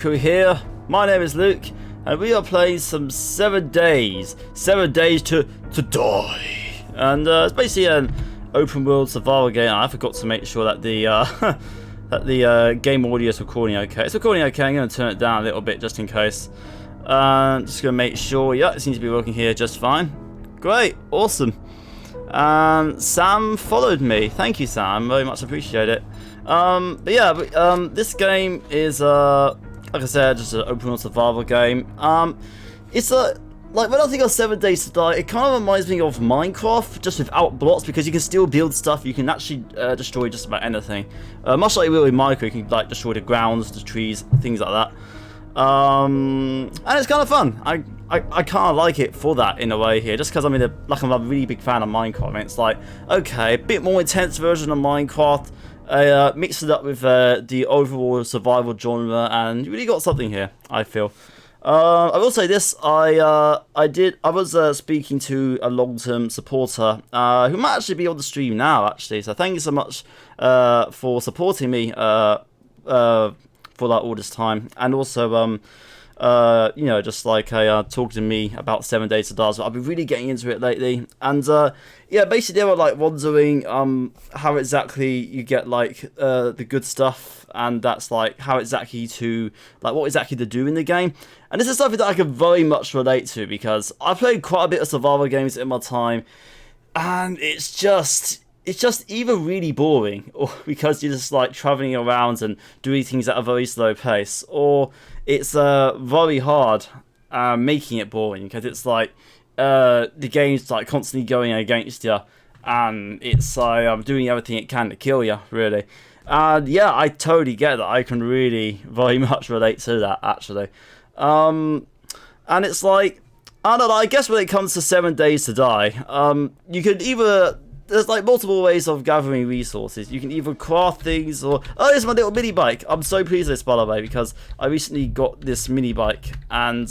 Crew here. My name is Luke, and we are playing some 7 Days to Die. And it's basically an open world survival game. I forgot to make sure that the that the game audio is recording okay. It's recording okay. I'm going to turn it down a little bit just in case. Just going to make sure. Yeah, it seems to be working here just fine. Great, awesome. Sam followed me. Thank you, Sam. Very much appreciate it. This game is like I said, just an open world survival game. It's like when I think of 7 Days to Die, it kind of reminds me of Minecraft, just without blocks, because you can still build stuff. You can actually destroy just about anything. Much like you will in Minecraft, you can like destroy the grounds, the trees, things like that. And it's kind of fun. I kind of like it for that in a way here, just because I'm a really big fan of Minecraft. I mean, it's like, okay, a bit more intense version of Minecraft. I mixed it up with the overall survival genre, and you really got something here, I feel. I will say this: I was speaking to a long-term supporter who might actually be on the stream now, actually. So thank you so much for supporting me for that all this time, and also you know, just like talking to me about 7 Days to Die. So I've been really getting into it lately, and yeah, basically they were like wondering how exactly you get like the good stuff, and that's like how exactly to like what exactly to do in the game. And this is something that I can very much relate to, because I played quite a bit of survival games in my time, and it's just either really boring, or because you're just like traveling around and doing things at a very slow pace, or it's very hard making it boring, because it's like the game's like constantly going against you, and it's like doing everything it can to kill you, really. And yeah, I totally get that. I can really very much relate to that, actually. And it's like, I don't know, I guess when it comes to 7 Days to Die, you could either, there's like multiple ways of gathering resources. You can either craft things, or oh, there's my little mini bike. I'm so pleased with this, by the way, because I recently got this mini bike, and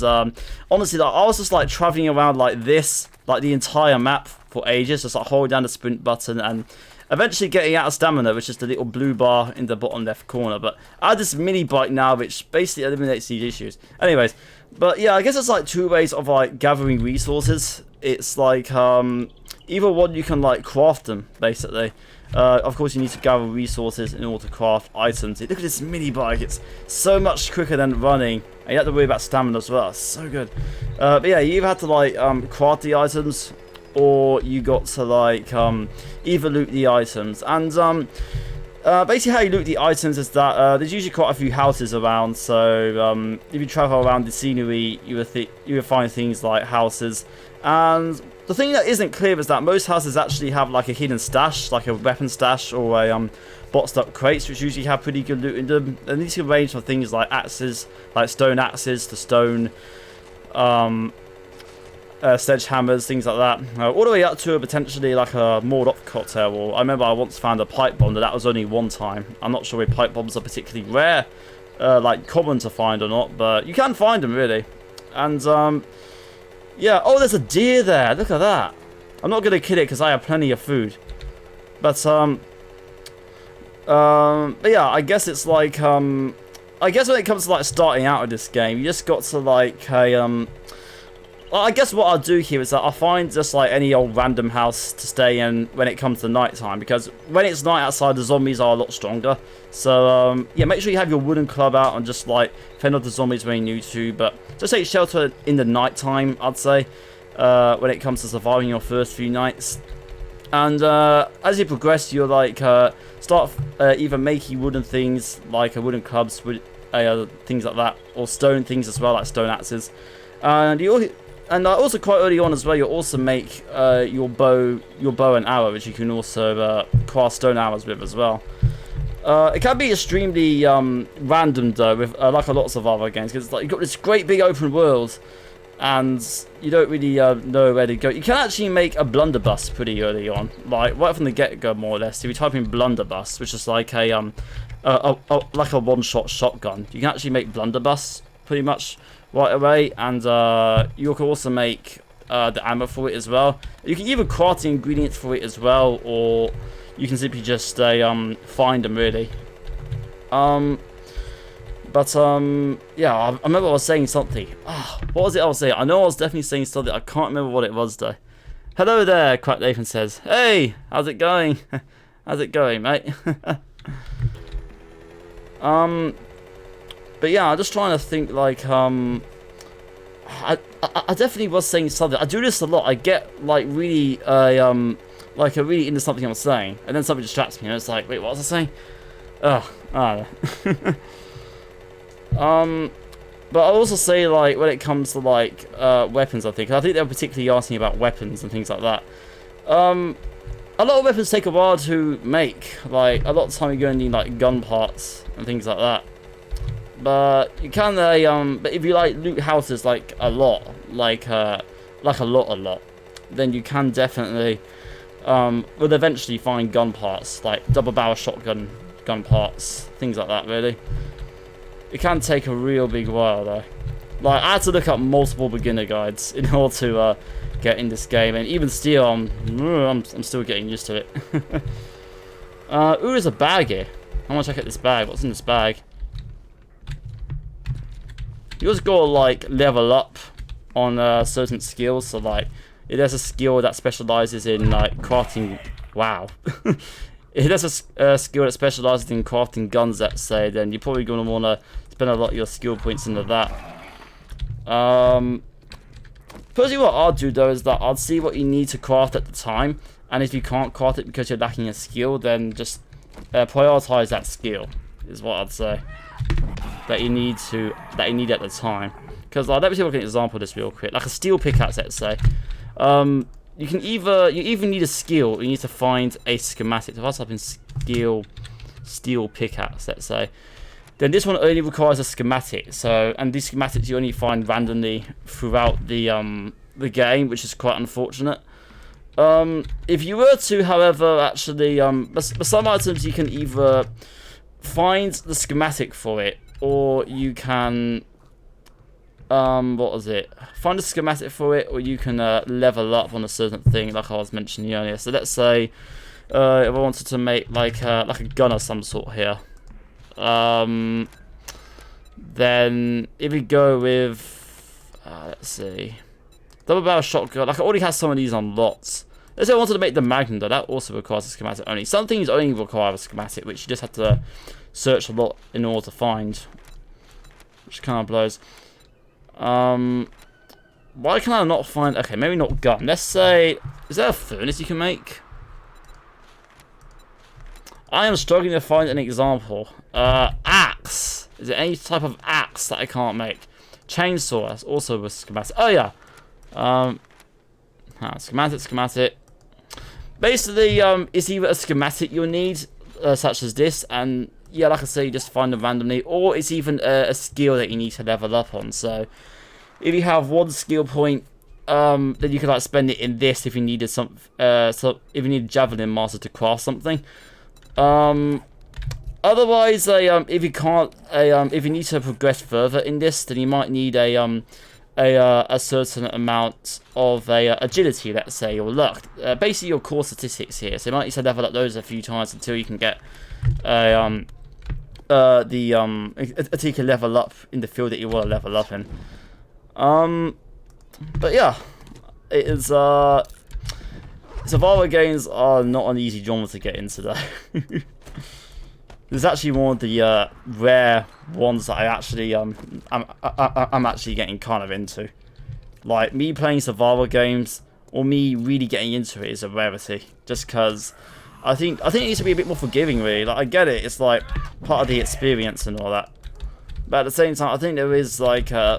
honestly, like, I was just like traveling around like this, like the entire map for ages, just like holding down the sprint button, and eventually getting out of stamina, which is the little blue bar in the bottom left corner. But I have this mini bike now, which basically eliminates these issues. Anyways, but yeah, I guess it's like 2 ways of like gathering resources. It's like either one, you can like craft them, basically. Of course, you need to gather resources in order to craft items. Look at this mini bike; it's so much quicker than running, and you have to worry about stamina as well. It's so good. But yeah, you either have to like craft the items, or you got to like either loot the items. And basically how you loot the items is that there's usually quite a few houses around, so if you travel around the scenery, you will find things like houses. And the thing that isn't clear is that most houses actually have like a hidden stash, like a weapon stash, or a boxed up crates, which usually have pretty good loot in them. And these can range from things like axes, like stone axes, to stone sledgehammers, things like that, all the way up to potentially like a moored-up cocktail. Or I remember I once found a pipe bomb, but that was only one time. I'm not sure if pipe bombs are particularly rare, like common to find or not, but you can find them, really. And yeah, oh, there's a deer there. Look at that. I'm not gonna kill it because I have plenty of food. But yeah, I guess it's like I guess when it comes to like starting out with this game, you just got to like well, I guess what I'll do here is that I'll find just like any old random house to stay in when it comes to night time, because when it's night outside, the zombies are a lot stronger. So yeah, make sure you have your wooden club out and just like fend off the zombies when you need to, but just take shelter in the night time, I'd say, when it comes to surviving your first few nights. And as you progress, you'll like start either making wooden things like wooden clubs, with things like that, or stone things as well, like stone axes. And also quite early on as well, you'll also make your bow and arrow, which you can also craft stone arrows with as well. It can be extremely random though, with like a lot of survival games, because like you've got this great big open world, and you don't really know where to go. You can actually make a blunderbuss pretty early on, like right from the get-go, more or less. If you type in blunderbuss, which is like a one-shot shotgun, you can actually make blunderbuss pretty much right away. And you can also make the ammo for it as well. You can either craft the ingredients for it as well, or you can simply just find them, really. But yeah, I remember I was saying something. What was it I was saying? I know I was definitely saying something. I can't remember what it was though. Hello there, Crack Nathan says. Hey, how's it going? How's it going, mate? But yeah, I'm just trying to think like I definitely was saying something. I do this a lot. I get like really like really into something I'm saying, and then something distracts me, and it's like, wait, what was I saying? I don't know. But I'll also say, like, when it comes to like weapons, I think they were particularly asking about weapons and things like that. A lot of weapons take a while to make. Like, a lot of the time you're going to need like gun parts and things like that. But you can, but if you like loot houses like a lot, like a lot, then you can definitely, will eventually find gun parts, like double barrel shotgun gun parts, things like that. Really, it can take a real big while though. Like I had to look up multiple beginner guides in order to get in this game, and even still, I'm still getting used to it. Ooh, there's a bag here. I want to check out this bag. What's in this bag? You just gotta like level up on certain skills. So like, if there's a skill that specializes in like crafting, wow. If there's a skill that specializes in crafting guns, let's say, then you're probably gonna wanna spend a lot of your skill points into that. Personally, what I'll do though is that I'll see what you need to craft at the time, and if you can't craft it because you're lacking a skill, then just prioritize that skill. Is what I'd say. That you need at the time. Because let me see if I can example of this real quick. Like a steel pickaxe, let's say. You either need a skill or you need to find a schematic. So if I type in steel pickaxe, let's say, then this one only requires a schematic. So, and these schematics you only find randomly throughout the game, which is quite unfortunate. If you were to, however, actually, but some items you can either find the schematic for it, or you can find a schematic for it, or you can level up on a certain thing, like I was mentioning earlier. So let's say if I wanted to make like a gun of some sort here, then if we go with let's see, double barrel shotgun, like I already have some of these on lots. Let's say I wanted to make the Magnum though, that also requires a schematic only. Some things only require a schematic, which you just have to search a lot in order to find, which kind of blows. Why can I not find? Okay, maybe not gun. Let's say, is there a furnace you can make? I am struggling to find an example. Axe. Is there any type of axe that I can't make? Chainsaw. That's also a schematic. Oh yeah. Schematic. Basically, it's either a schematic you'll need, such as this, and yeah, like I say, you just find them randomly, or it's even a skill that you need to level up on. So, if you have one skill point, then you can like spend it in this if you needed some, if you need a javelin master to craft something. Otherwise, if you can't, if you need to progress further in this, then you might need a certain amount of agility, let's say, or luck. Basically, your core statistics here. So you might need to level up those a few times until you can get until you can level up in the field that you want to level up in. But yeah, it is. Survival games are not an easy genre to get into, though. This is actually one of the rare ones that I actually I'm actually getting kind of into. Like me playing survival games or me really getting into it is a rarity. Just because I think it needs to be a bit more forgiving, really. Like I get it, it's like part of the experience and all that. But at the same time, I think there is like I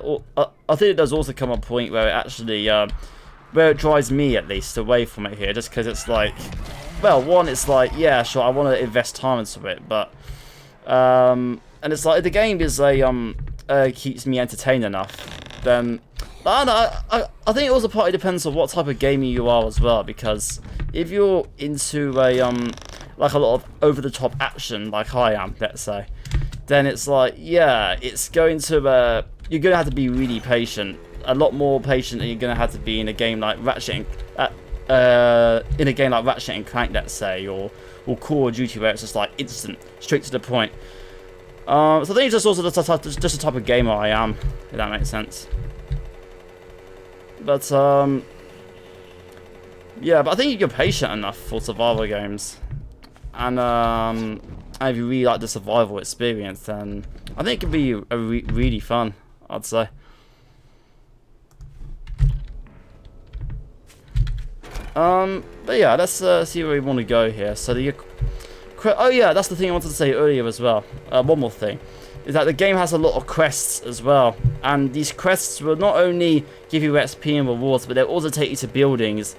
think it does also come a point where it actually where it drives me at least away from it here, just because it's like, well, one, it's like, yeah, sure, I want to invest time into it, but and it's like if the game is keeps me entertained enough, then I think it also partly depends on what type of gamer you are as well, because if you're into like a lot of over-the-top action like I am, let's say, then it's like, yeah, it's going to you're gonna have to be really patient, a lot more patient than you're gonna have to be in a game like Ratchet and Clank, let's say, or Call of Duty, where it's just like instant, straight to the point. So I think it's just also just the type of gamer I am, if that makes sense. But yeah, but I think you're patient enough for survival games, and if you really like the survival experience, then I think it could be really fun, I'd say. But yeah, let's see where we want to go here. So oh yeah, that's the thing I wanted to say earlier as well. One more thing is that the game has a lot of quests as well, and these quests will not only give you XP and rewards, but they'll also take you to buildings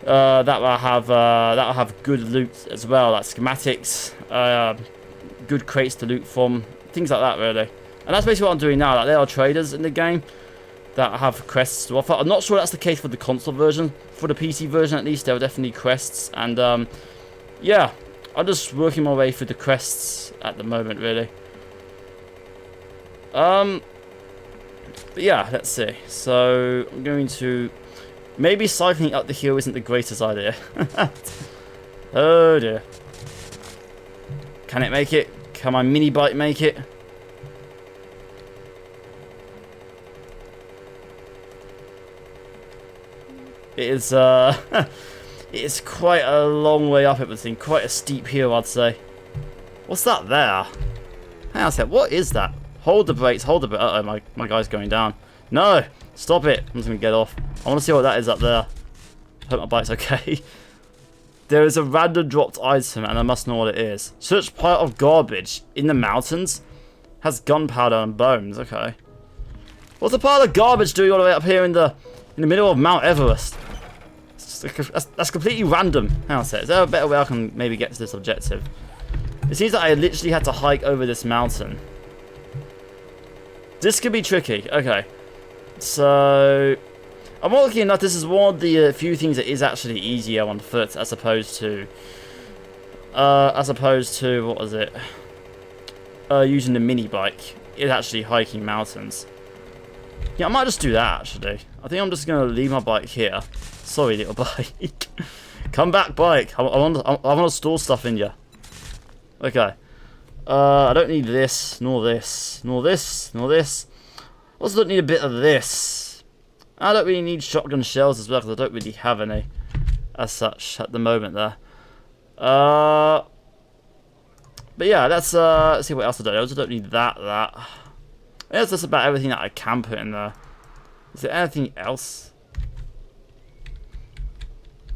that will have good loot as well, like schematics, good crates to loot from, things like that really. And that's basically what I'm doing now. Like, there are traders in the game that have quests to offer. I'm not sure that's the case for the console version. For the PC version, at least, there are definitely quests, and yeah, I'm just working my way through the quests at the moment, really. But yeah, let's see. So I'm going to maybe cycling up the hill isn't the greatest idea. Oh dear. Can it make it? Can my mini bike make it? It is it's quite a long way up everything, quite a steep hill, I'd say. What's that there? Hang on a sec, what is that? Hold the brakes, hold the brakes. Uh-oh, my guy's going down. No! Stop it! I'm just gonna get off. I wanna see what that is up there. Hope my bike's okay. There is a random dropped item and I must know what it is. Such pile of garbage in the mountains has gunpowder and bones, okay. What's a pile of garbage doing all the way up here in the middle of Mount Everest? That's completely random. Hang on a sec. Is there a better way I can maybe get to this objective? It seems that I literally had to hike over this mountain. This could be tricky. Okay. So, I'm lucky enough this is one of the few things that is actually easier on foot as opposed to what was it? Using the mini bike. It's actually hiking mountains. Yeah, I might just do that actually. I think I'm just gonna leave my bike here. Sorry, little bike. Come back, bike. I want to store stuff in you. Okay. I don't need this, nor this, nor this, nor this. Also don't need a bit of this. I don't really need shotgun shells as well, because I don't really have any as such at the moment there. But yeah, let's see what else I don't. I also don't need that. I guess that's about everything that I can put in there. Is there anything else?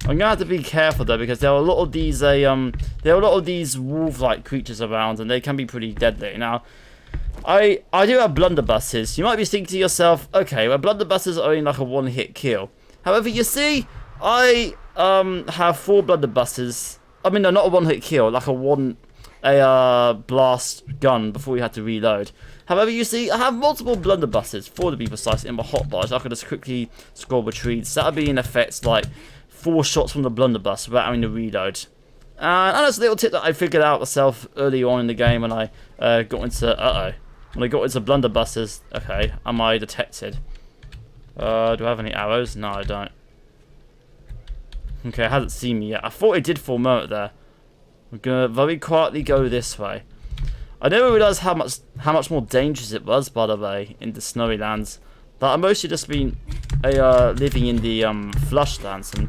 I'm gonna have to be careful though, because there are a lot of these wolf-like creatures around, and they can be pretty deadly. Now, I do have blunderbusses. You might be thinking to yourself, okay, well, blunderbusses are only like a one-hit kill. However, you see, I have 4 blunderbusses. I mean, no, not a one-hit kill, like a blast gun before you had to reload. However, you see, I have multiple blunderbusses, 4 to be precise, in my hotbar. I could just quickly scroll retreats. That would be in effect like 4 shots from the blunderbuss without having to reload. And that's a little tip that I figured out myself early on in the game when I got into blunderbusses. Okay, am I detected? Do I have any arrows? No, I don't. Okay, it hasn't seen me yet. I thought it did for a moment there. I'm gonna very quietly go this way. I never realised how much more dangerous it was, by the way, in the snowy lands. But I've mostly just been living in the flush lands, and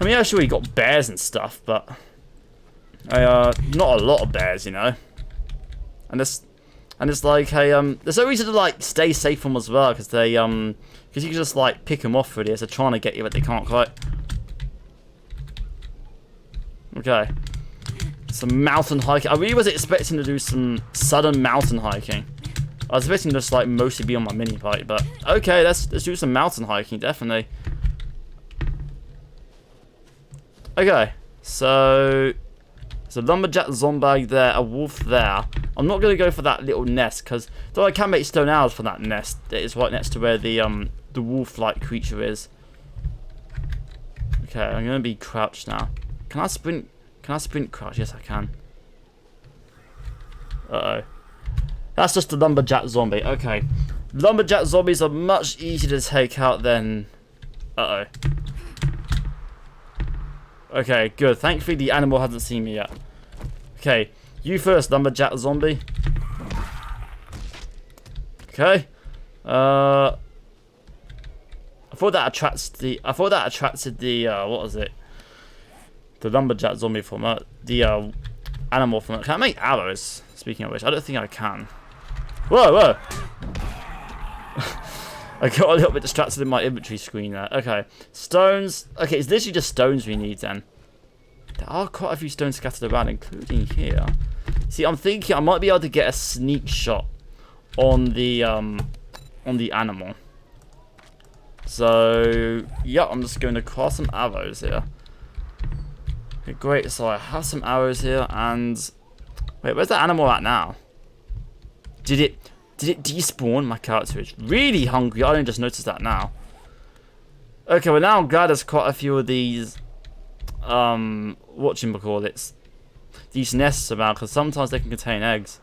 I mean, yeah, sure, you got bears and stuff, but not a lot of bears, you know. And it's like, hey, there's no reason to like stay safe from them as well, because they because you can just like pick them off really as they're trying to get you, but they can't quite. Okay. Some mountain hiking. I really was expecting to do some sudden mountain hiking. I was expecting to just like mostly be on my mini bike, but okay, let's do some mountain hiking, definitely. Okay, so there's a lumberjack zombie there, a wolf there. I'm not gonna go for that little nest, because though I can make stone arrows for that nest, it is right next to where the wolf-like creature is. Okay, I'm gonna be crouched now. Can I sprint? Can I sprint crouch? Yes, I can. Uh-oh. That's just a lumberjack zombie. Okay. Lumberjack zombies are much easier to take out than... Uh-oh. Okay, good. Thankfully, the animal hasn't seen me yet. Okay. You first, lumberjack zombie. Okay. I thought that attracted the what was it? The lumberjack zombie from it. The animal from it. Can I make arrows? Speaking of which, I don't think I can. Whoa, whoa! I got a little bit distracted in my inventory screen there. Okay, stones. Okay, it's literally just stones we need then. There are quite a few stones scattered around, including here. See, I'm thinking I might be able to get a sneak shot on the animal. So, yeah, I'm just going to craft some arrows here. Okay, great. So I have some arrows here, and wait, where's the animal at now? Did it despawn? My character is really hungry. I only just noticed that now. Okay, well now I'm glad there's quite a few of these whatchamacallits, these nests around, because sometimes they can contain eggs.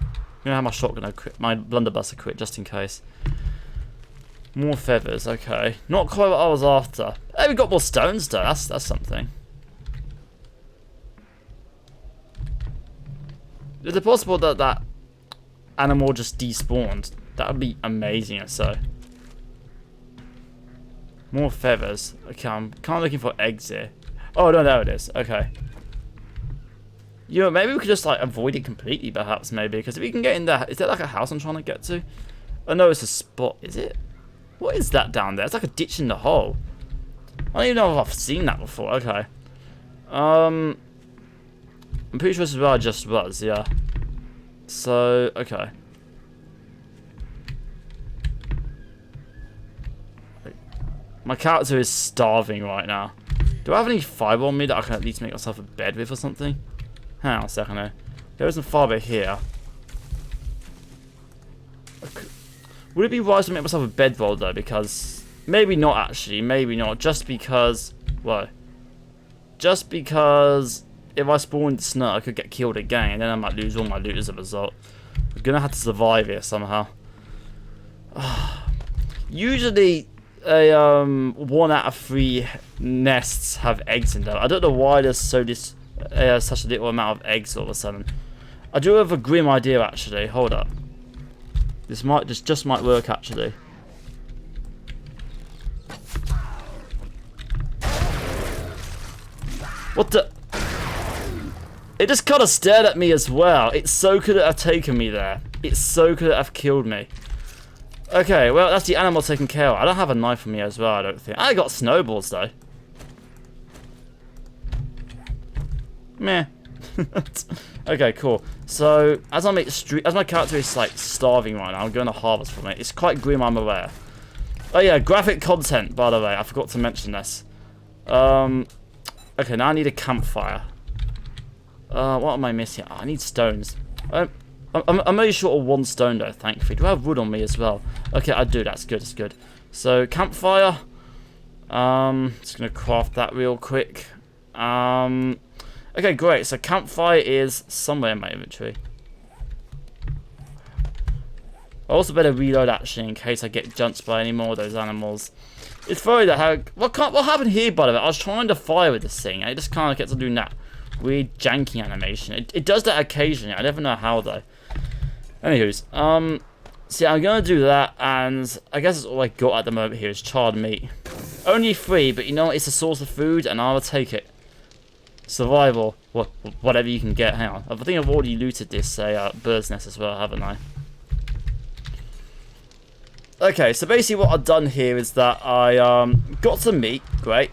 I'm gonna have my shotgun equipped, my blunderbuss equipped just in case. More feathers, okay. Not quite what I was after. Hey, we got more stones though. That's something. Is it possible that that animal just despawned? That would be amazing if so. More feathers. Okay, I'm kind of looking for eggs here. Oh no, there it is. Okay. You know, maybe we could just like avoid it completely, perhaps, maybe, because if we can get in there, is there like a house I'm trying to get to? Oh no, it's a spot. Is it? What is that down there? It's like a ditch in the hole. I don't even know if I've seen that before. Okay. I'm pretty sure this is where I just was. Yeah. So okay. My character is starving right now. Do I have any fibre on me that I can at least make myself a bed with or something? Hang on a second there. There is some fibre here. Okay. Would it be wise to make myself a bedroll though? Because maybe not actually. Maybe not. Just because. What? Just because if I spawn into snow, I could get killed again, and then I might lose all my loot as a result. I'm gonna have to survive here somehow. Usually, 1 out of 3 nests have eggs in them. I don't know why there's such a little amount of eggs all of a sudden. I do have a grim idea actually. Hold up. This just might work actually. What the? It just kind of stared at me as well. It so could have taken me there. It so could have killed me. Okay, well, that's the animal taken care of. I don't have a knife on me as well, I don't think. I got snowballs, though. Meh. Okay, cool. So, as my character is, like, starving right now, I'm going to harvest from it. It's quite grim, I'm aware. Oh, yeah, graphic content, by the way. I forgot to mention this. Okay, now I need a campfire. What am I missing? Oh, I need stones. I'm only short of 1 stone though, thankfully. Do I have wood on me as well? Okay, I do. That's good. That's good. So campfire. Just gonna craft that real quick. Okay, great. So campfire is somewhere in my inventory. I also better reload actually in case I get jumped by any more of those animals. It's funny that how what happened here by the way? I was trying to fire with this thing and it just kind of gets to do that weird janky animation. It does that occasionally. I never know how though. Anyways, see, I'm gonna do that, and I guess that's all I got at the moment here is charred meat. Only 3, but you know it's a source of food, and I'll take it. Survival, whatever you can get. Hang on, I think I've already looted this bird's nest as well, haven't I? Okay, so basically what I've done here is that I got some meat, great,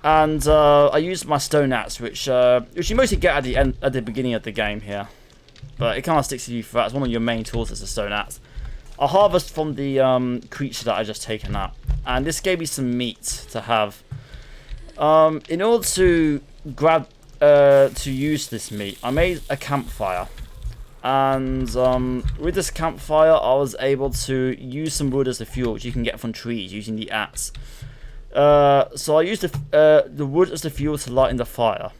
and I used my stone axe, which you mostly get at the beginning of the game here. But it kind of sticks with you throughout. It's one of your main tools as a stone axe. I harvest from the creature that I just taken up, and this gave me some meat to have. In order to use this meat, I made a campfire, and with this campfire, I was able to use some wood as the fuel, which you can get from trees using the axe. So I used the wood as the fuel to light in the fire,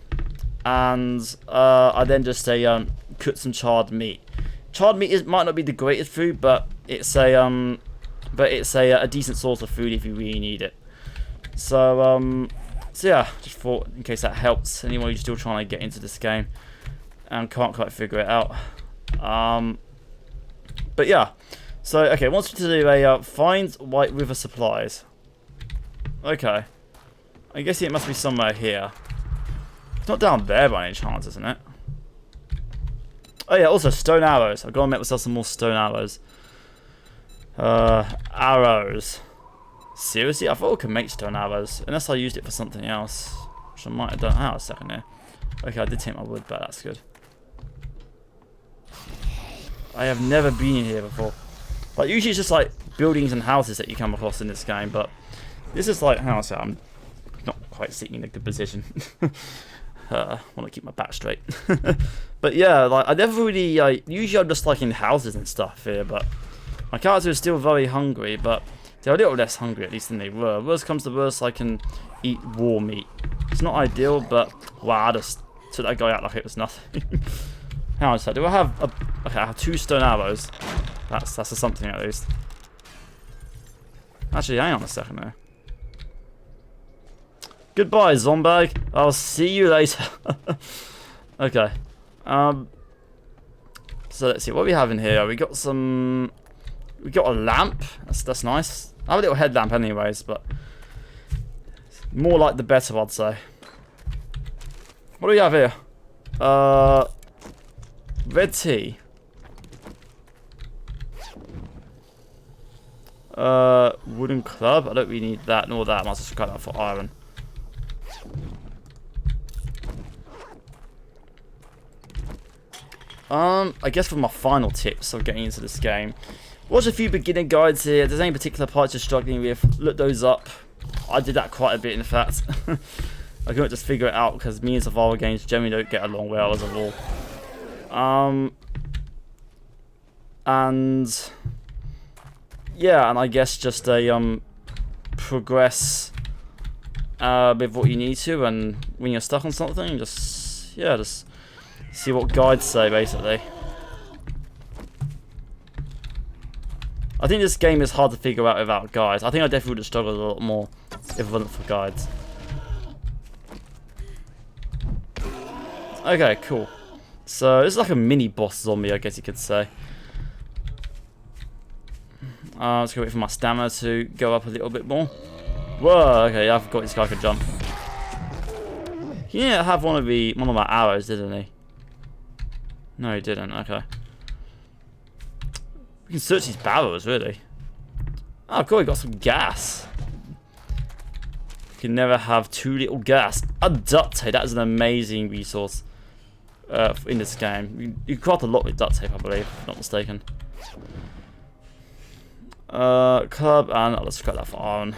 and I then just cooked some charred meat. Charred meat might not be the greatest food, but it's a decent source of food if you really need it. So yeah, just thought in case that helps anyone who's still trying to get into this game and can't quite figure it out. But But yeah. So, okay, wants me to do a find White River supplies. Okay. I guess it must be somewhere here. It's not down there by any chance, isn't it? Oh yeah, also stone arrows. I've got to make myself some more stone arrows. Arrows. Seriously? I thought I could make stone arrows. Unless I used it for something else. Which I might have done. Hang on a second here. Okay, I did take my wood back. That's good. I have never been here before. Like, usually it's just like buildings and houses that you come across in this game. But this is like, hang on a second. I'm not quite sitting in a good position. I want to keep my back straight. But yeah, like, I never really, usually I'm just like in houses and stuff here, but my character is still very hungry, but they're a little less hungry at least than they were. Worst comes to worst, I can eat raw meat. It's not ideal, but wow, I just took that guy out like it was nothing. Hang on a sec, do I have okay, I have 2 stone arrows. That's a something at least. Actually, hang on a second there. Goodbye, Zombag. I'll see you later. Okay. So let's see what we have in here. We got some. We got a lamp. That's nice. I have a little headlamp, anyways, but more like the better, I'd say. What do we have here? Red tea. Wooden club. I don't really need that nor that. I might just cut that for iron. I guess for my final tips of getting into this game, watch a few beginner guides here. If there's any particular parts you're struggling with, look those up. I did that quite a bit, in fact. I couldn't just figure it out because me and survival games generally don't get along well as a rule. And yeah, and I guess just a progress with what you need to, and when you're stuck on something, just see what guides say, basically. I think this game is hard to figure out without guides. I think I definitely would have struggled a lot more if it wasn't for guides. Okay, cool. So this is like a mini boss zombie, I guess you could say. Let's go wait for my stamina to go up a little bit more. Whoa, okay, I forgot this guy could jump. He didn't have one of my arrows, didn't he? No, he didn't. Okay. We can search these barrels, really. Oh, cool, we got some gas. You can never have too little gas. A duct tape, that is an amazing resource in this game. You can craft a lot with duct tape, I believe, if I'm not mistaken. Club, and let's cut that for iron.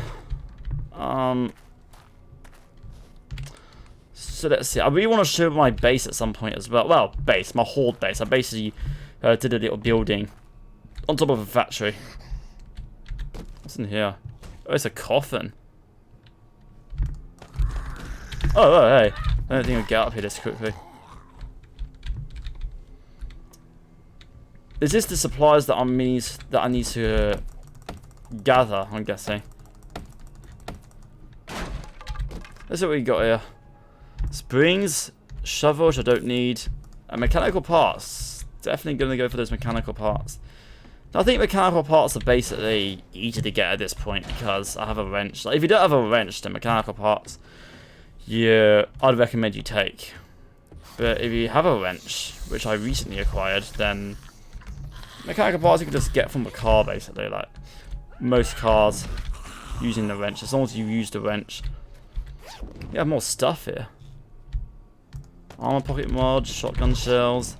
So let's see. I really want to show my base at some point as well. Well, my horde base. I basically did a little building on top of a factory. What's in here? Oh, it's a coffin. Oh, hey. I don't think I'll get up here this quickly. Is this the supplies that I need to gather, I'm guessing? Let's see what we got here. Springs, shovel, which I don't need, and mechanical parts. Definitely going to go for those mechanical parts. Now, I think mechanical parts are basically easy to get at this point because I have a wrench. Like, if you don't have a wrench, then mechanical parts, I'd recommend you take. But if you have a wrench, which I recently acquired, then mechanical parts you can just get from the car, basically. Like most cars using the wrench, as long as you use the wrench. We have more stuff here. Armor pocket mods, shotgun shells.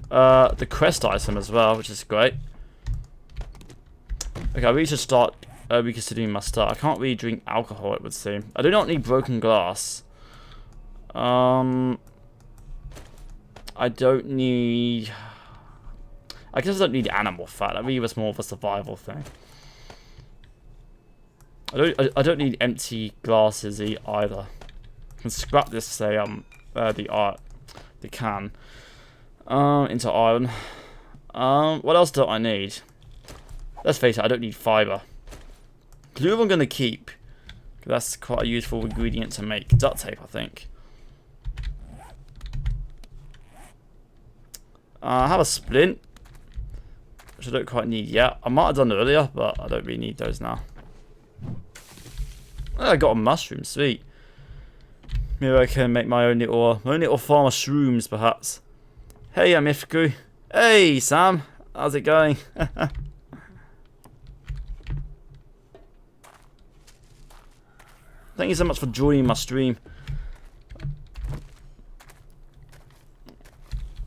The quest item as well, which is great. Okay, I really should start reconsidering my start. I can't really drink alcohol, it would seem. I do not need broken glass. I don't need... I guess I don't need animal fat. That really was more of a survival thing. I don't need empty glasses either. I can scrap this, say, the can into iron. What else do I need? Let's face it, I don't need fiber. Glue I'm gonna keep. That's quite a useful ingredient to make duct tape, I think. I have a splint. which I don't quite need yet. I might have done earlier, but I don't really need those now. Oh, I got a mushroom, sweet. Maybe I can make my own little farm of shrooms, perhaps. Hey, Mifku. Hey, Sam. How's it going? Thank you so much for joining my stream.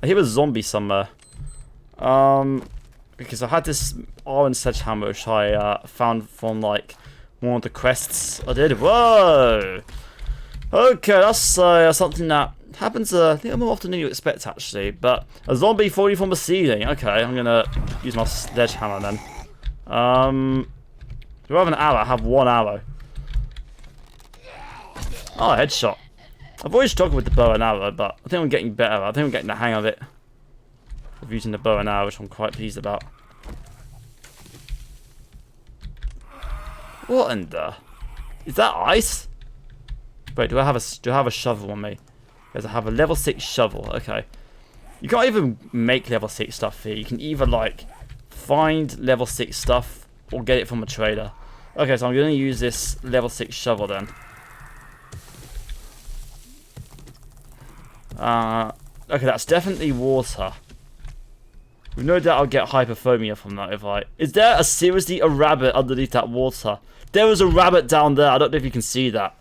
I hear a zombie somewhere. Because I had this iron sledgehammer which I found from like one of the quests I did. Whoa! Okay, that's something that happens a little more often than you expect, actually. But a zombie falling from the ceiling. Okay, I'm gonna use my sledgehammer then. Do I have an arrow? I have one arrow. Oh, a headshot. I've always struggled with the bow and arrow, but I think I'm getting better. I think I'm getting the hang of it. Of using the bow and arrow, which I'm quite pleased about. What in the? Is that ice? Wait, do I have a shovel on me? Because I have a level 6 shovel. Okay. You can't even make level 6 stuff here. You can either like find level 6 stuff or get it from a trader. Okay, so I'm going to use this level 6 shovel then. Okay, that's definitely water. With no doubt I'll get hypothermia from that if I... Is there seriously a rabbit underneath that water? There was a rabbit down there. I don't know if you can see that.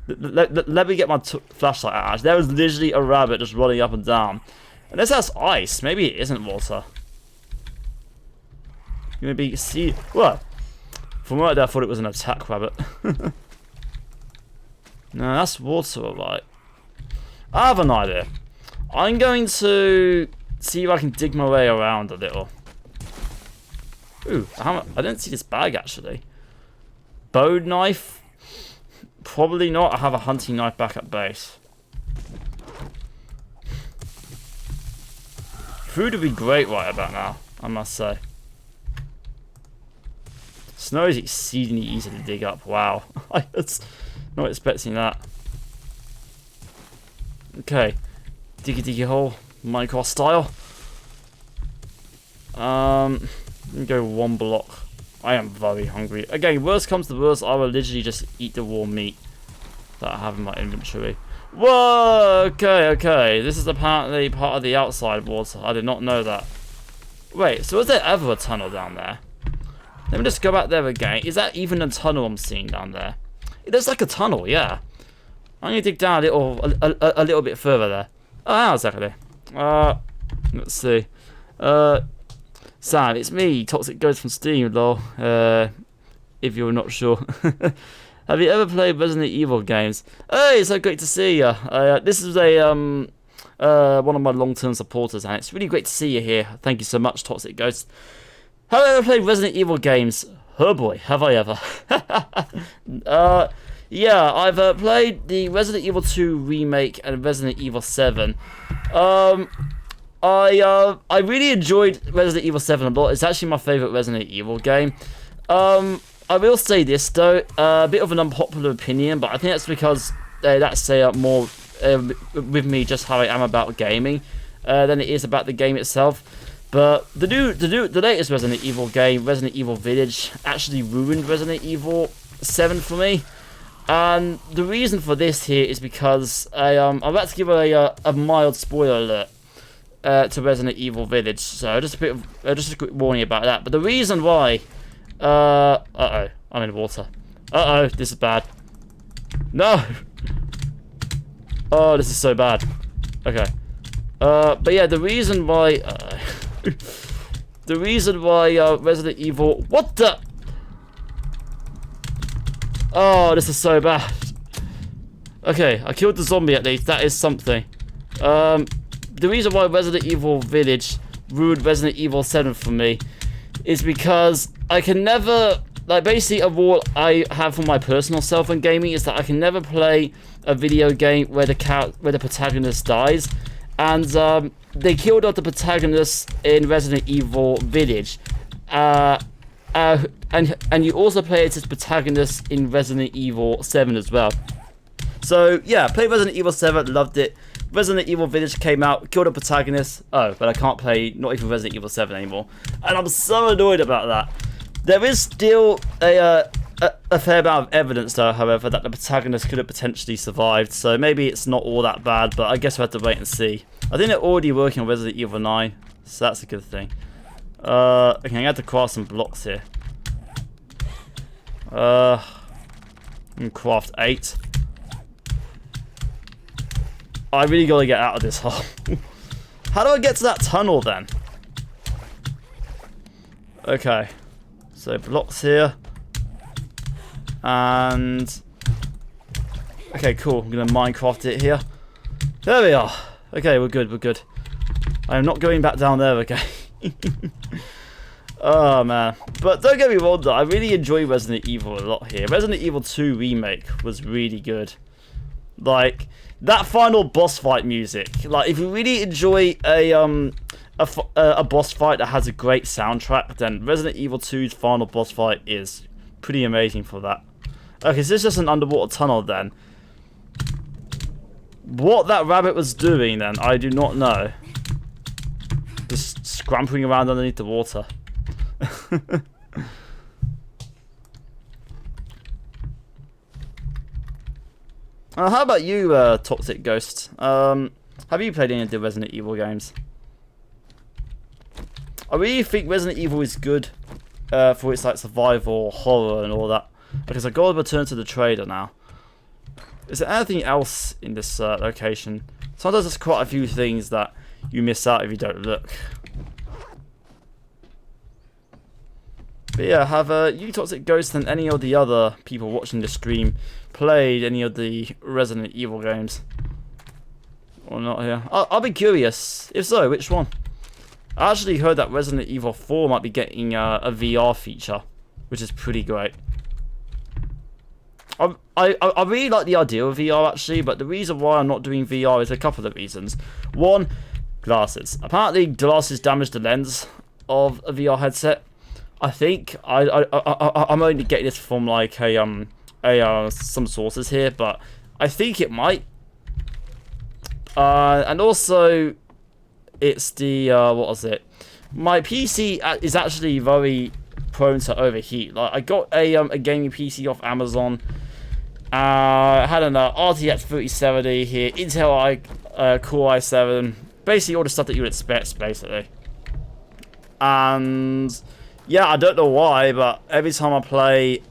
Let me get my flashlight out. There was literally a rabbit just running up and down. Unless that's ice. Maybe it isn't water. Maybe see... What? From right there I thought it was an attack rabbit. No, that's water, alright. I have an idea. I'm going to see if I can dig my way around a little. Ooh, I didn't see this bag actually. Bow knife? Probably not. I have a hunting knife back at base. Food would be great right about now, I must say. Snow is exceedingly easy to dig up. Wow. I was not expecting that. Okay, diggy hole, Minecraft style. Let me go one block. I am very hungry. Again, worst comes to worst, I will literally just eat the raw meat that I have in my inventory. Whoa, okay. This is apparently part of the outside water. I did not know that. Wait, so was there ever a tunnel down there? Let me just go back there again. Is that even a tunnel I'm seeing down there? There's like a tunnel, yeah. I'm gonna dig down a little bit further there. Oh, how exactly? Let's see. Sam, it's me, Toxic Ghost from Steam, lol. If you're not sure. Have you ever played Resident Evil games? Hey, so great to see you. This is one of my long-term supporters, and it's really great to see you here. Thank you so much, Toxic Ghost. Have I ever played Resident Evil games? Oh boy, have I ever. Yeah, I've played the Resident Evil 2 Remake and Resident Evil 7. I really enjoyed Resident Evil 7 a lot. It's actually my favourite Resident Evil game. I will say this though, a bit of an unpopular opinion, but I think that's because that's more with me just how I am about gaming than it is about the game itself. But the latest Resident Evil game, Resident Evil Village, actually ruined Resident Evil 7 for me. And the reason for this here is because I'm about to give a mild spoiler alert to Resident Evil Village. So just a quick warning about that. But the reason why, uh-oh, I'm in water. Uh-oh, this is bad. No! Oh, this is so bad. Okay. But yeah, the reason why, Resident Evil, what the? Oh, this is so bad. Okay, I killed the zombie at least. That is something. The reason why Resident Evil Village ruined Resident Evil 7 for me is because I can never... Like, basically, a rule I have for my personal self in gaming is that I can never play a video game where the protagonist dies. And they killed off the protagonist in Resident Evil Village. And you also play as its protagonist in Resident Evil 7 as well. So yeah, played Resident Evil 7, loved it. Resident Evil Village came out, killed a protagonist. Oh, but I can't play not even Resident Evil 7 anymore. And I'm so annoyed about that. There is still a fair amount of evidence though, however, that the protagonist could have potentially survived. So maybe it's not all that bad, but I guess we'll have to wait and see. I think they're already working on Resident Evil 9, so that's a good thing. Okay, I had to craft some blocks here. Craft 8. I really gotta get out of this hole. How do I get to that tunnel then? Okay. So blocks here. And... okay, cool. I'm gonna Minecraft it here. There we are. Okay, we're good, we're good. I am not going back down there again. Oh man. But don't get me wrong though, I really enjoy Resident Evil a lot here. Resident Evil 2 Remake was really good. Like, that final boss fight music. Like, if you really enjoy a boss fight that has a great soundtrack, then Resident Evil 2's final boss fight is pretty amazing for that. Okay, so it's just an underwater tunnel then. What that rabbit was doing then, I do not know. Just scrampering around underneath the water. How about you, Toxic Ghost? Have you played any of the Resident Evil games? I really think Resident Evil is good for its like survival, horror, and all that. Because I got to return to the trader now. Is there anything else in this location? Sometimes there's quite a few things that you miss out if you don't look. But yeah, have you, Toxic Ghost, and any of the other people watching the stream played any of the Resident Evil games? Or not here? I'll be curious. If so, which one? I actually heard that Resident Evil 4 might be getting a VR feature, which is pretty great. I really like the idea of VR actually, but the reason why I'm not doing VR is a couple of reasons. One, glasses. Apparently glasses damage the lens of a VR headset. I think I'm only getting this from like some sources here, but I think it might. And also, it's the what was it? My PC is actually very prone to overheat. Like I got a gaming PC off Amazon. I had an RTX 3070 here, Intel Core i7, basically all the stuff that you would expect, basically. And yeah, I don't know why, but every time I play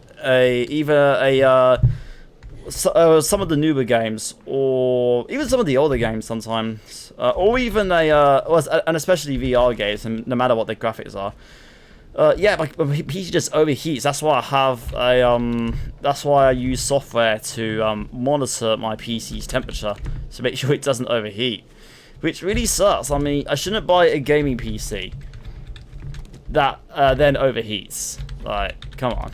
some of the newer games, or even some of the older games sometimes, or even and especially VR games, and no matter what the graphics are. Yeah, my PC just overheats. That's why I have that's why I use software to monitor my PC's temperature to make sure it doesn't overheat, which really sucks. I mean, I shouldn't buy a gaming PC that then overheats. Like, come on.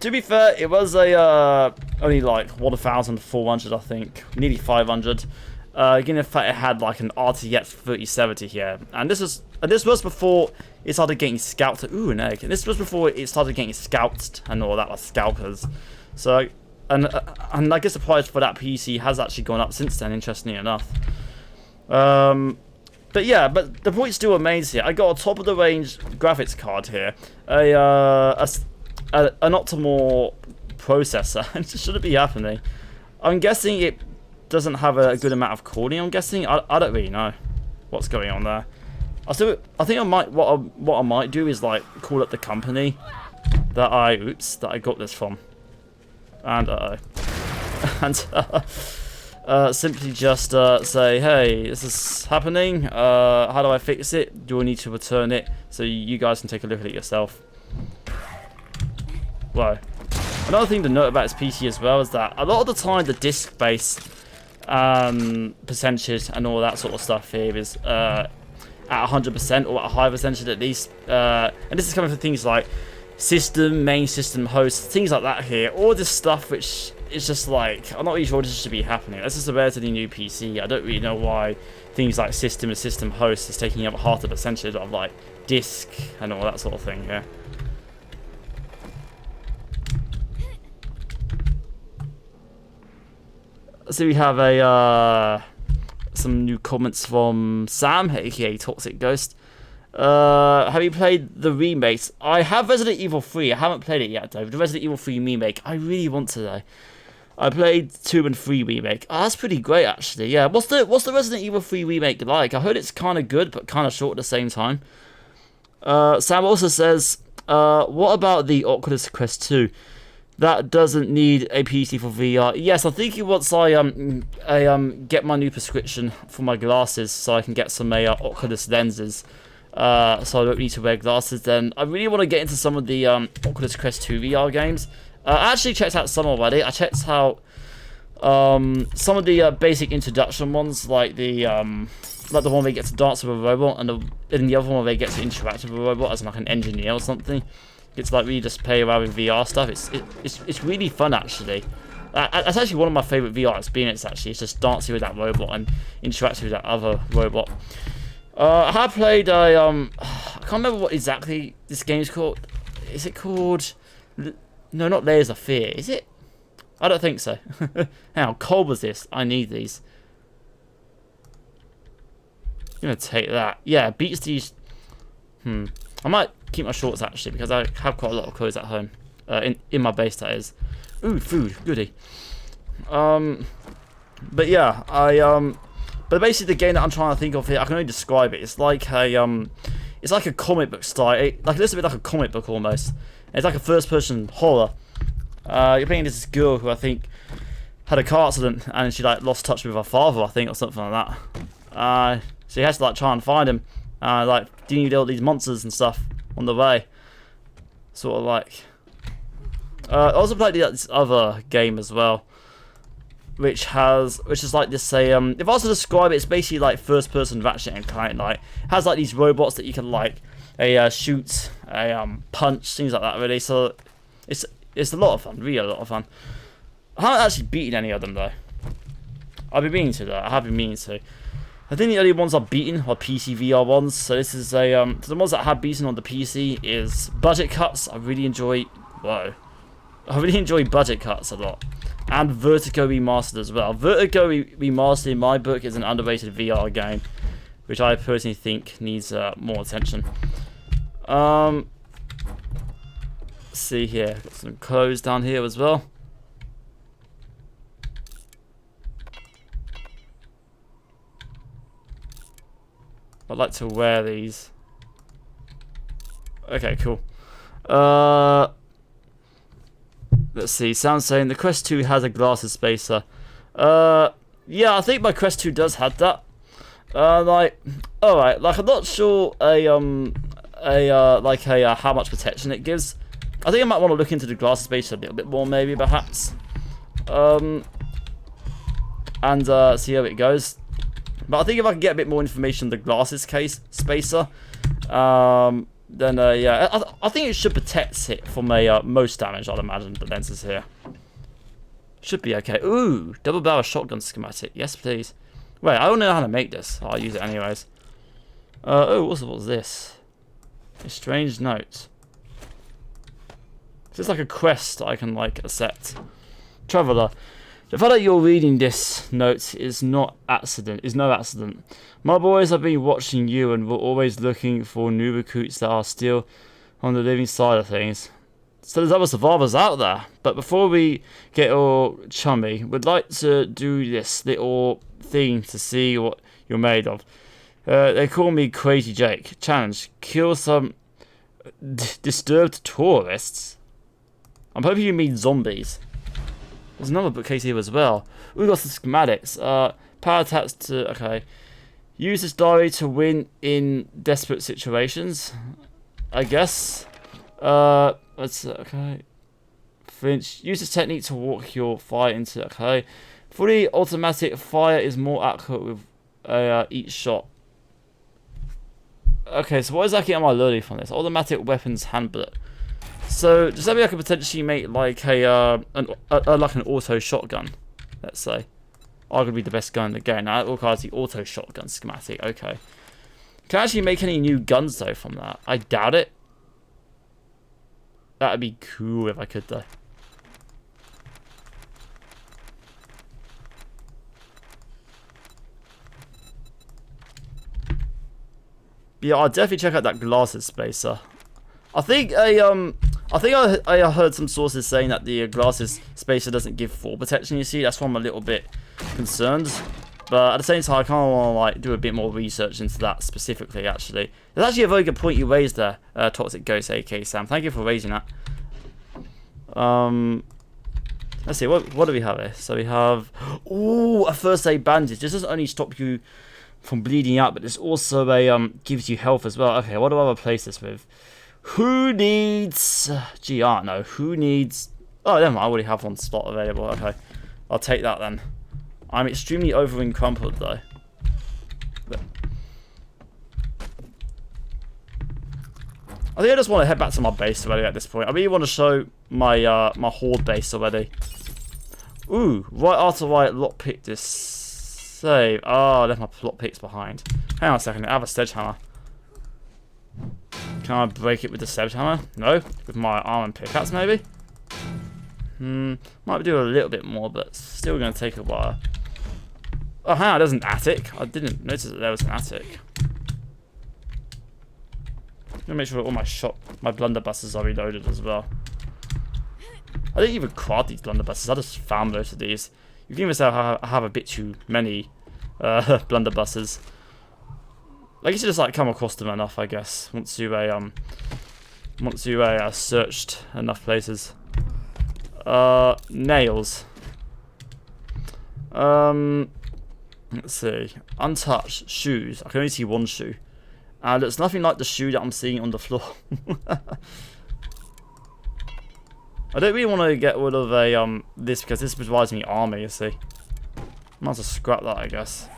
To be fair, it was a only like 1,400, I think, nearly 500. Again, in fact, it had like an RTX 3070 here, and this was before it started getting scalped. Ooh, an egg. And this was before it started getting scalped and all that, like scalpers. So, and I guess the price for that PC has actually gone up since then. Interestingly enough. But yeah, but the point still remains here. I got a top of the range graphics card here, an optimal processor. It shouldn't be happening. I'm guessing it doesn't have a good amount of cooling. I'm guessing. I don't really know what's going on there. I think I might what I might do is like call up the company that I got this from, and simply just say, hey, this is happening. How do I fix it? Do I need to return it? So you guys can take a look at it yourself. Whoa. Another thing to note about this PC as well is that a lot of the time the disk space percentage and all that sort of stuff here is at 100% or at a high percentage at least. And this is coming from things like system, main system, host, things like that here. All this stuff which is just like, I'm not really sure this should be happening. This is a relatively new PC. I don't really know why things like system and system host is taking up half the percentage of like disk and all that sort of thing here. So we have some new comments from Sam, aka Toxic Ghost. Have you played the remakes? I have Resident Evil 3. I haven't played it yet though. The Resident Evil 3 remake. I really want to though. I played 2 and 3 remake. Oh, that's pretty great actually. Yeah. What's the Resident Evil 3 remake like? I heard it's kind of good but kind of short at the same time. Sam also says, what about the Oculus Quest 2? That doesn't need a PC for VR. Yes, I think once I get my new prescription for my glasses, so I can get some Oculus lenses, so I don't need to wear glasses. Then I really want to get into some of the Oculus Quest 2 VR games. I actually checked out some already. I checked out some of the basic introduction ones, like the one where you get to dance with a robot, and the other one where they get to interact with a robot as like an engineer or something. It's like really just play around with VR stuff. It's really fun actually. That's actually one of my favourite VR experiences actually. It's just dancing with that robot and interacting with that other robot. I have played I can't remember what exactly this game's called. Is it called? No, not Layers of Fear. Is it? I don't think so. How cold was this? I need these. I'm gonna take that. Yeah, beats these. I might keep my shorts actually because I have quite a lot of clothes at home. In my base, that is. Ooh, food, goody. But yeah, but basically the game that I'm trying to think of here, I can only describe it. It's like a comic book style. Like a little bit like a comic book almost. It's like a first-person horror. You're playing this girl who I think had a car accident and she like lost touch with her father, I think, or something like that. So you have to like try and find him. Like dealing with all these monsters and stuff on the way. Sort of like. I also played this other game as well, which is like this. If I was to describe it, it's basically like first-person Ratchet and Clank. Like it has like these robots that you can like shoot, punch, things like that. Really, so it's a lot of fun, really a lot of fun. I haven't actually beaten any of them though. I've been meaning to though. I have been meaning to. I think the only ones I've beaten are PC VR ones. So this is the ones that I have beaten on the PC is Budget Cuts. I really enjoy. Whoa. I really enjoy Budget Cuts a lot. And Vertigo Remastered as well. Vertigo Remastered in my book is an underrated VR game, which I personally think needs more attention. Let's see here. Got some clothes down here as well. I'd like to wear these. Okay, cool. Let's see. Sounds saying the Quest 2 has a glasses spacer. Yeah, I think my Quest 2 does have that. Like, alright, like I'm not sure how much protection it gives. I think I might want to look into the glasses spacer a little bit more, maybe, perhaps. And see how it goes. But I think if I can get a bit more information on the glasses case spacer, then yeah, I think it should protect it from most damage. I'd imagine the lenses here should be okay. Ooh, double barrel shotgun schematic. Yes, please. Wait, I don't know how to make this. I'll use it anyways. Oh, what's this? A strange note. Is this like a quest that I can like accept? Traveler. The fact that you're reading this note is no accident. My boys have been watching you and we're always looking for new recruits that are still on the living side of things. So there's other survivors out there. But before we get all chummy, we'd like to do this little thing to see what you're made of. They call me Crazy Jake. Challenge: kill some disturbed tourists. I'm hoping you mean zombies. There's another bookcase here as well. We've got some schematics. Power taps to... Okay. Use this diary to win in desperate situations. I guess. Let's... Okay. Flinch. Use this technique to walk your fire into... Okay. Fully automatic fire is more accurate with each shot. Okay, so what exactly am I learning from this? Automatic weapons handbook. So does that mean I could potentially make like an auto shotgun? Let's say, arguably the best gun in the game. Now it requires the auto shotgun schematic. Okay, can I actually make any new guns though from that? I doubt it. That'd be cool if I could though. Yeah, I'll definitely check out that glasses spacer. I think I heard some sources saying that the glasses spacer doesn't give full protection. You see, that's why I'm a little bit concerned. But at the same time, I kind of want to like do a bit more research into that specifically. Actually, there's actually a very good point you raised there, Toxic Ghost, AK Sam. Thank you for raising that. Let's see, what do we have here? So we have, ooh, a first aid bandage. This doesn't only stop you from bleeding out, but this also gives you health as well. Okay, what do I replace this with? Who needs? Gee, I don't know. Who needs? Oh, never mind. I already have one slot available. Okay, I'll take that then. I'm extremely over and crumpled though. I think I just want to head back to my base already at this point. I really want to show my my horde base already. Ooh, right after I lockpick this save. Oh, I left my lockpicks behind. Hang on a second. I have a sledgehammer. Can I break it with the sledgehammer? No. With my arm and pickaxe maybe? Might do a little bit more, but still going to take a while. Oh, hang on, there's an attic. I didn't notice that there was an attic. I'm gonna make sure that all my blunderbusses are reloaded as well. I didn't even craft these blunderbusses. I just found most of these. You can even say I have a bit too many blunderbusses. Like you should just like come across them enough, I guess. Once you searched enough places. Nails. Let's see. Untouched shoes. I can only see one shoe. And it's nothing like the shoe that I'm seeing on the floor. I don't really want to get rid of this because this provides me armor, you see. Might as well scrap that, I guess.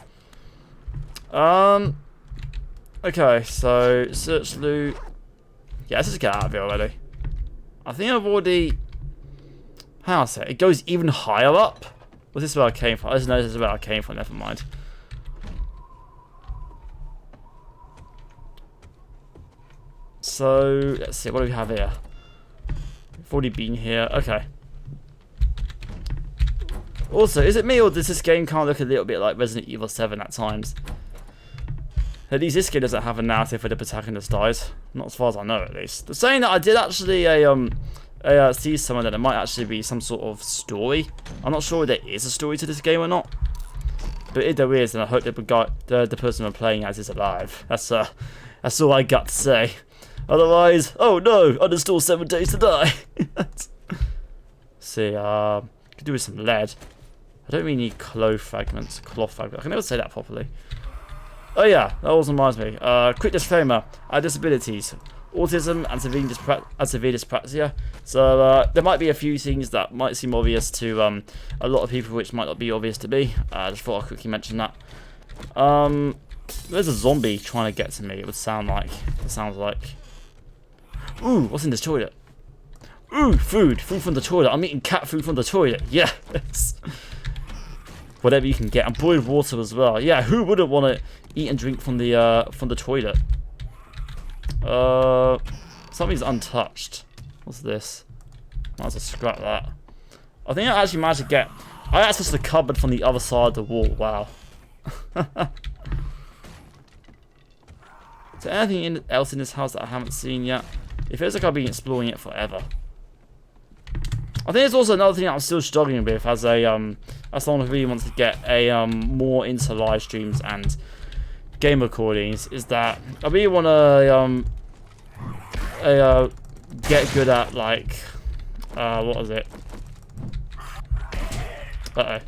Okay, so search loot. Yeah, let's just get out of here already. I think I've already. How I say it? It goes even higher up. Was this where I came from? I just know this is where I came from. Never mind. So let's see. What do we have here? We've already been here. Okay. Also, is it me or does this game kind of look a little bit like Resident Evil 7 at times? At least this game doesn't have a narrative where the protagonist dies. Not as far as I know, at least. They're saying that I did actually see someone that there might actually be some sort of story. I'm not sure if there is a story to this game or not. But if there is, then I hope that the person I'm playing as is alive. That's all I got to say. Otherwise, oh no, I just still 7 days to die. See, could do with some lead. I don't really need cloth fragments. I can never say that properly. Oh yeah, that also reminds me. Quick disclaimer: I have disabilities, autism, and severe dyspraxia. So there might be a few things that might seem obvious to a lot of people, which might not be obvious to me. I just thought I'd quickly mention that. There's a zombie trying to get to me. It sounds like. Ooh, what's in this toilet? Ooh, food from the toilet. I'm eating cat food from the toilet. Yes. Whatever you can get, and boiled water as well. Yeah, who wouldn't want to eat and drink from the toilet? Something's untouched. What's this? Might as well scrap that. I think I actually managed to get. I accessed the cupboard from the other side of the wall. Wow. Is there anything else in this house that I haven't seen yet? It feels like I've been exploring it forever. I think there's also another thing that I'm still struggling with as someone who really wants to get more into live streams and game recordings, is that I really want to get good at like what was it? I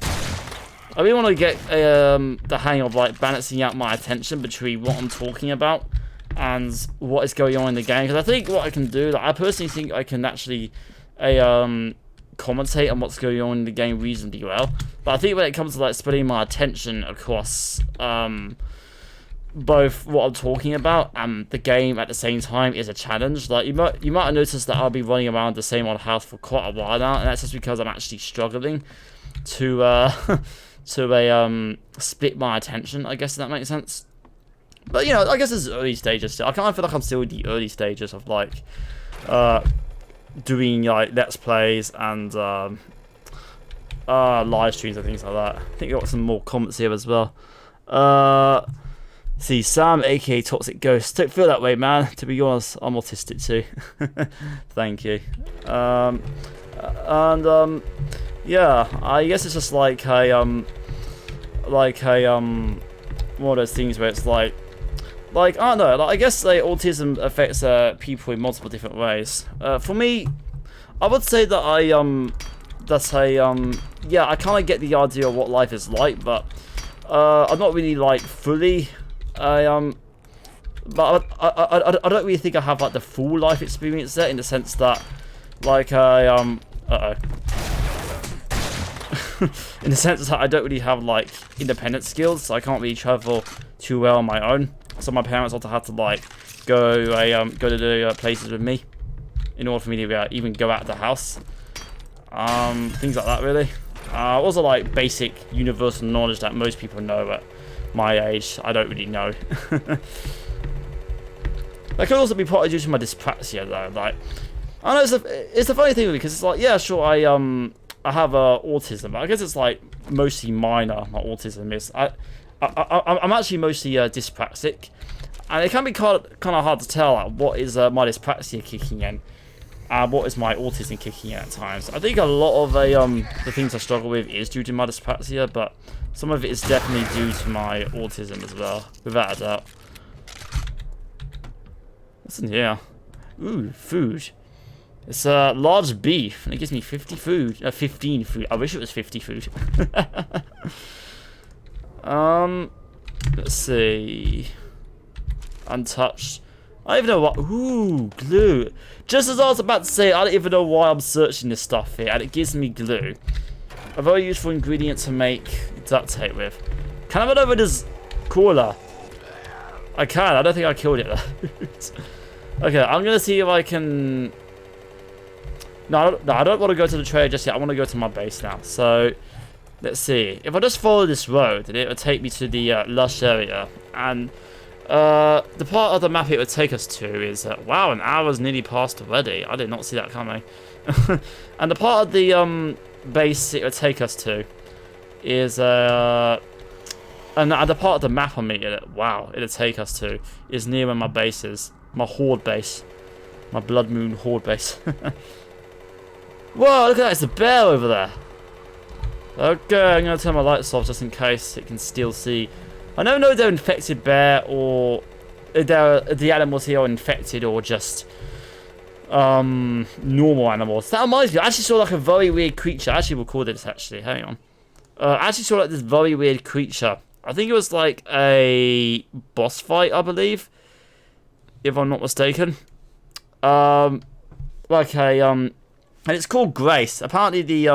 really want to get the hang of like balancing out my attention between what I'm talking about and what is going on in the game, because I think what I can do, like, I personally think I can actually commentate on what's going on in the game reasonably well, but I think when it comes to like spreading my attention across both what I'm talking about and the game at the same time is a challenge. Like you might have noticed that I'll be running around the same old house for quite a while now, and that's just because I'm actually struggling to split my attention, I guess, if that makes sense. But, you know, I guess it's early stages still. I kind of feel like I'm still in the early stages of, like, doing, like, Let's Plays and live streams and things like that. I think I got some more comments here as well. See, Sam, aka Toxic Ghost. Don't feel that way, man. To be honest, I'm autistic too. Thank you. Yeah, I guess it's just like a one of those things where it's like I don't know. Like, I guess like autism affects people in multiple different ways. For me, I would say that yeah, I kind of get the idea of what life is like, but I'm not really like fully. But I don't really think I have like the full life experience there, in the sense that like in the sense that I don't really have like independent skills, so I can't really travel too well on my own. So my parents also had to like go to the places with me in order for me to even go out of the house. Things like that, really. Also like basic universal knowledge that most people know at my age, I don't really know. That could also be partly due to my dyspraxia, though. Like, I know it's a funny thing, because it's like, yeah, sure, I have autism, but I guess it's like mostly minor. My autism is I'm actually mostly dyspraxic, and it can be kind of hard to tell like, what is my dyspraxia kicking in, and what is my autism kicking in at times. I think a lot of the things I struggle with is due to my dyspraxia, but some of it is definitely due to my autism as well, without a doubt. What's in here? Ooh, food. It's large beef, and it gives me 15 food. I wish it was 50 food. Let's see. Untouched. I don't even know what. Ooh, glue. Just as I was about to say, I don't even know why I'm searching this stuff here, and it gives me glue. A very useful ingredient to make duct tape with. Can I run over this cooler? I can. I don't think I killed it though. Okay, I'm gonna see if I can. No, I don't want to go to the trader just yet. I want to go to my base now. So, let's see. If I just follow this road, then it will take me to the lush area. And the part of the map it would take us to is... wow, an hour's nearly passed already. I did not see that coming. And the part of the base it would take us to is... and the part of the map on me, wow, it'll take us to, is near where my base is. My horde base. My Blood Moon horde base. Whoa, look at that, it's a bear over there. Okay, I'm going to turn my lights off just in case it can still see. I never know if they're infected bear or if the animals here are infected or just normal animals. That reminds me, I actually saw like a very weird creature. I actually recorded this actually, hang on. I actually saw like this very weird creature. I think it was like a boss fight, I believe, if I'm not mistaken. And it's called Grace. Apparently the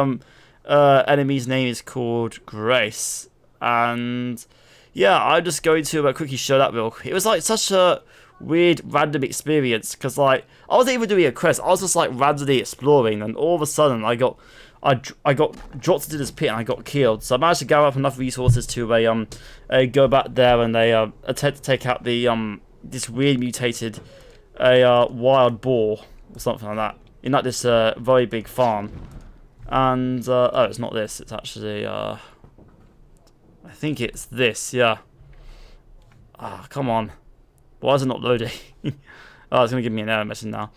enemy's name is called Grace. And yeah, I'm just going to quickly show that real quick. It was like such a weird random experience, because like I wasn't even doing a quest. I was just like randomly exploring, and all of a sudden I got dropped into this pit and I got killed. So I managed to gather up enough resources to go back there and attempt to take out the this weird mutated wild boar or something like that in like this very big farm. And oh, it's not this, it's actually I think it's this, yeah. Ah, come on, why is it not loading? Oh, it's gonna give me an error message now.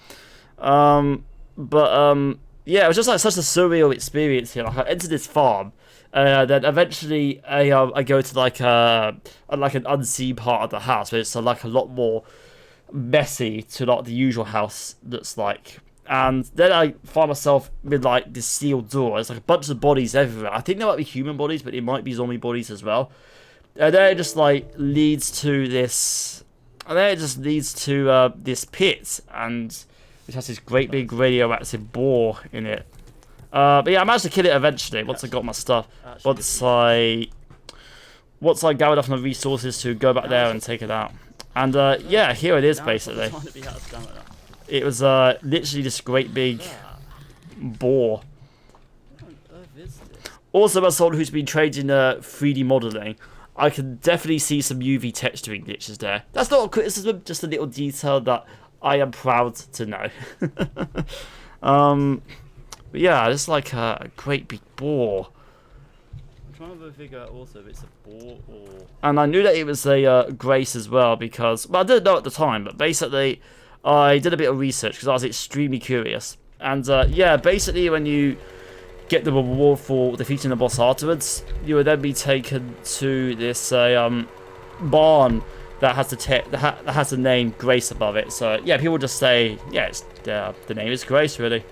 Yeah, it was just like such a surreal experience here. Like I entered this farm, then eventually I go to like an unseen part of the house where it's like a lot more messy to like the usual house looks like. And then I find myself with like this sealed door. There's like a bunch of bodies everywhere. I think there might be human bodies, but it might be zombie bodies as well. And then it just like leads to this. And then it just leads to this pit, and which has this great big radioactive boar in it. But yeah, I managed to kill it eventually once I got my stuff. Once I gathered up enough resources to go back there and take it out. And yeah, here it is basically. It was literally this great big boar. Also, as someone who's been trained in 3D modeling, I can definitely see some UV texturing glitches there. That's not a criticism, just a little detail that I am proud to know. But yeah, it's like a great big boar. trying to figure out also if it's a boar or... And I knew that it was a Grace as well because... Well, I didn't know at the time, but basically I did a bit of research because I was extremely curious. And yeah, basically when you get the reward for defeating the boss afterwards, you would then be taken to this barn that has that has the name Grace above it. So yeah, people just say, yeah, it's, the name is Grace, really.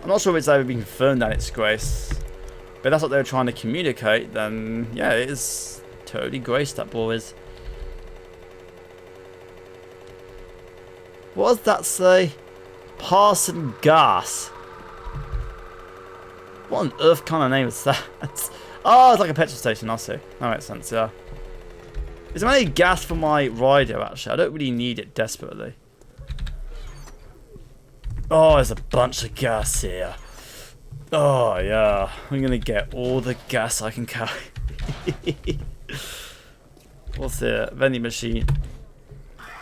I'm not sure if it's ever been confirmed that it's Grace, but that's what they were trying to communicate. Then yeah, it is totally Grace, that boy is. What does that say? Parson Gas. What on earth kind of name is that? Oh, it's like a petrol station, I see. That makes sense, yeah. Is there any gas for my rider, actually? I don't really need it desperately. Oh, there's a bunch of gas here. Oh, yeah. I'm going to get all the gas I can carry. What's the vending machine?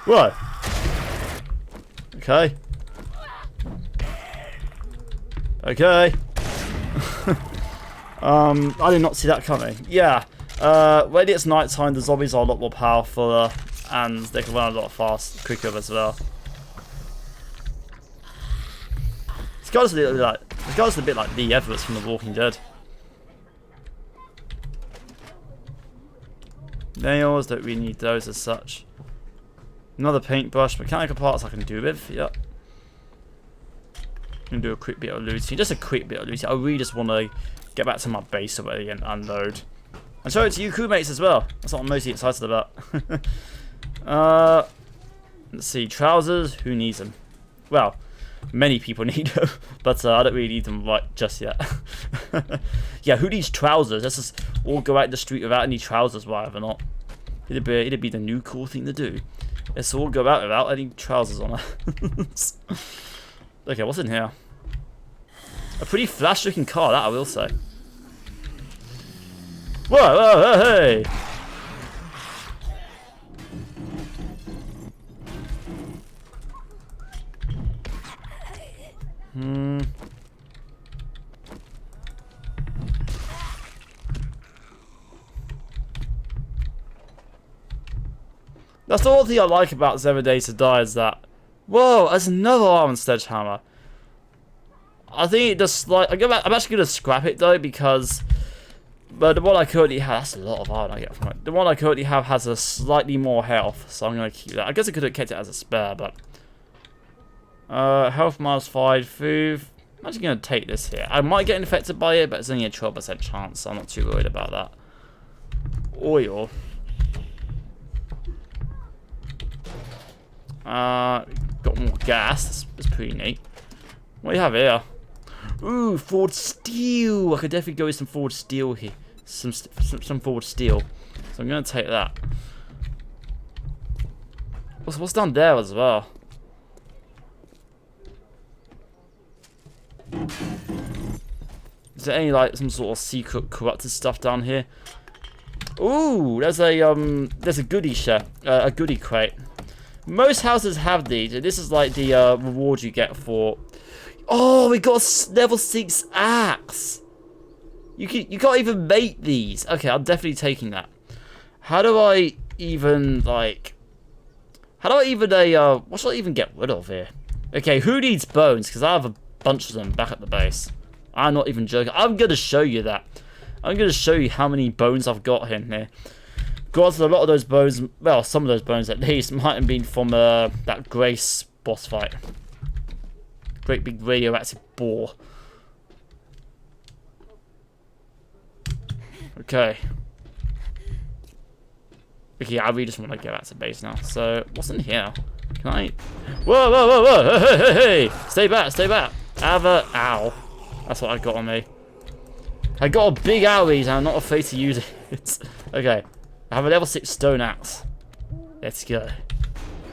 What? Okay. Okay. I did not see that coming. Yeah. When it's nighttime, the zombies are a lot more powerful, and they can run a lot quicker as well. This guy's a bit like Lee Everett from The Walking Dead. Nails, don't really need those as such. Another paintbrush, mechanical parts I can do with. Yep. I'm gonna do a quick bit of looting. Just a quick bit of looting. I really just want to get back to my base already and unload. And show it to you crewmates as well. That's what I'm mostly excited about. Let's see. Trousers. Who needs them? Well, many people need them, but I don't really need them right just yet. Yeah, who needs trousers? Let's just all go out in the street without any trousers, whatever not. It'd be the new cool thing to do. Let's all go out without any trousers on us. Okay, what's in here? A pretty flash-looking car, that I will say. Whoa, whoa, hey! That's the one thing I like about 7 Days to Die is that... Whoa, there's another iron sledgehammer. I think it just like... I'm actually going to scrap it though because... But the one I currently have... That's a lot of iron I get from it. The one I currently have has a slightly more health, so I'm going to keep that. I guess I could have kept it as a spare, but... health -5, food... I'm actually going to take this here. I might get infected by it, but it's only a 12% chance, so I'm not too worried about that. Oil. Got more gas. That's pretty neat. What do you have here? Ooh, Ford Steel. I could definitely go with some Ford Steel here. Some Ford Steel. So I'm gonna take that. What's down there as well? Is there any like some sort of secret corrupted stuff down here? Ooh, there's a goodie chest, a goodie crate. Most houses have these. This is like the reward you get for... Oh, we got a level 6 axe. You can't even make these. Okay, I'm definitely taking that. How do I even like... How do I even what should I even get rid of here? Okay, who needs bones? Because I have a bunch of them back at the base. I'm not even joking. I'm gonna show you that. I'm gonna show you how many bones I've got in here. Granted, a lot of those bones, well, some of those bones at least, might have been from that Grace boss fight. Great big radioactive boar. Okay. Okay, I really just want to get back to base now. So, what's in here? Can I... Whoa, whoa, whoa, whoa! Hey, hey, hey! Stay back, stay back! Ow. That's what I got on me. I got a big owie and I'm not afraid to use it. Okay. I have a level 6 stone axe. Let's go.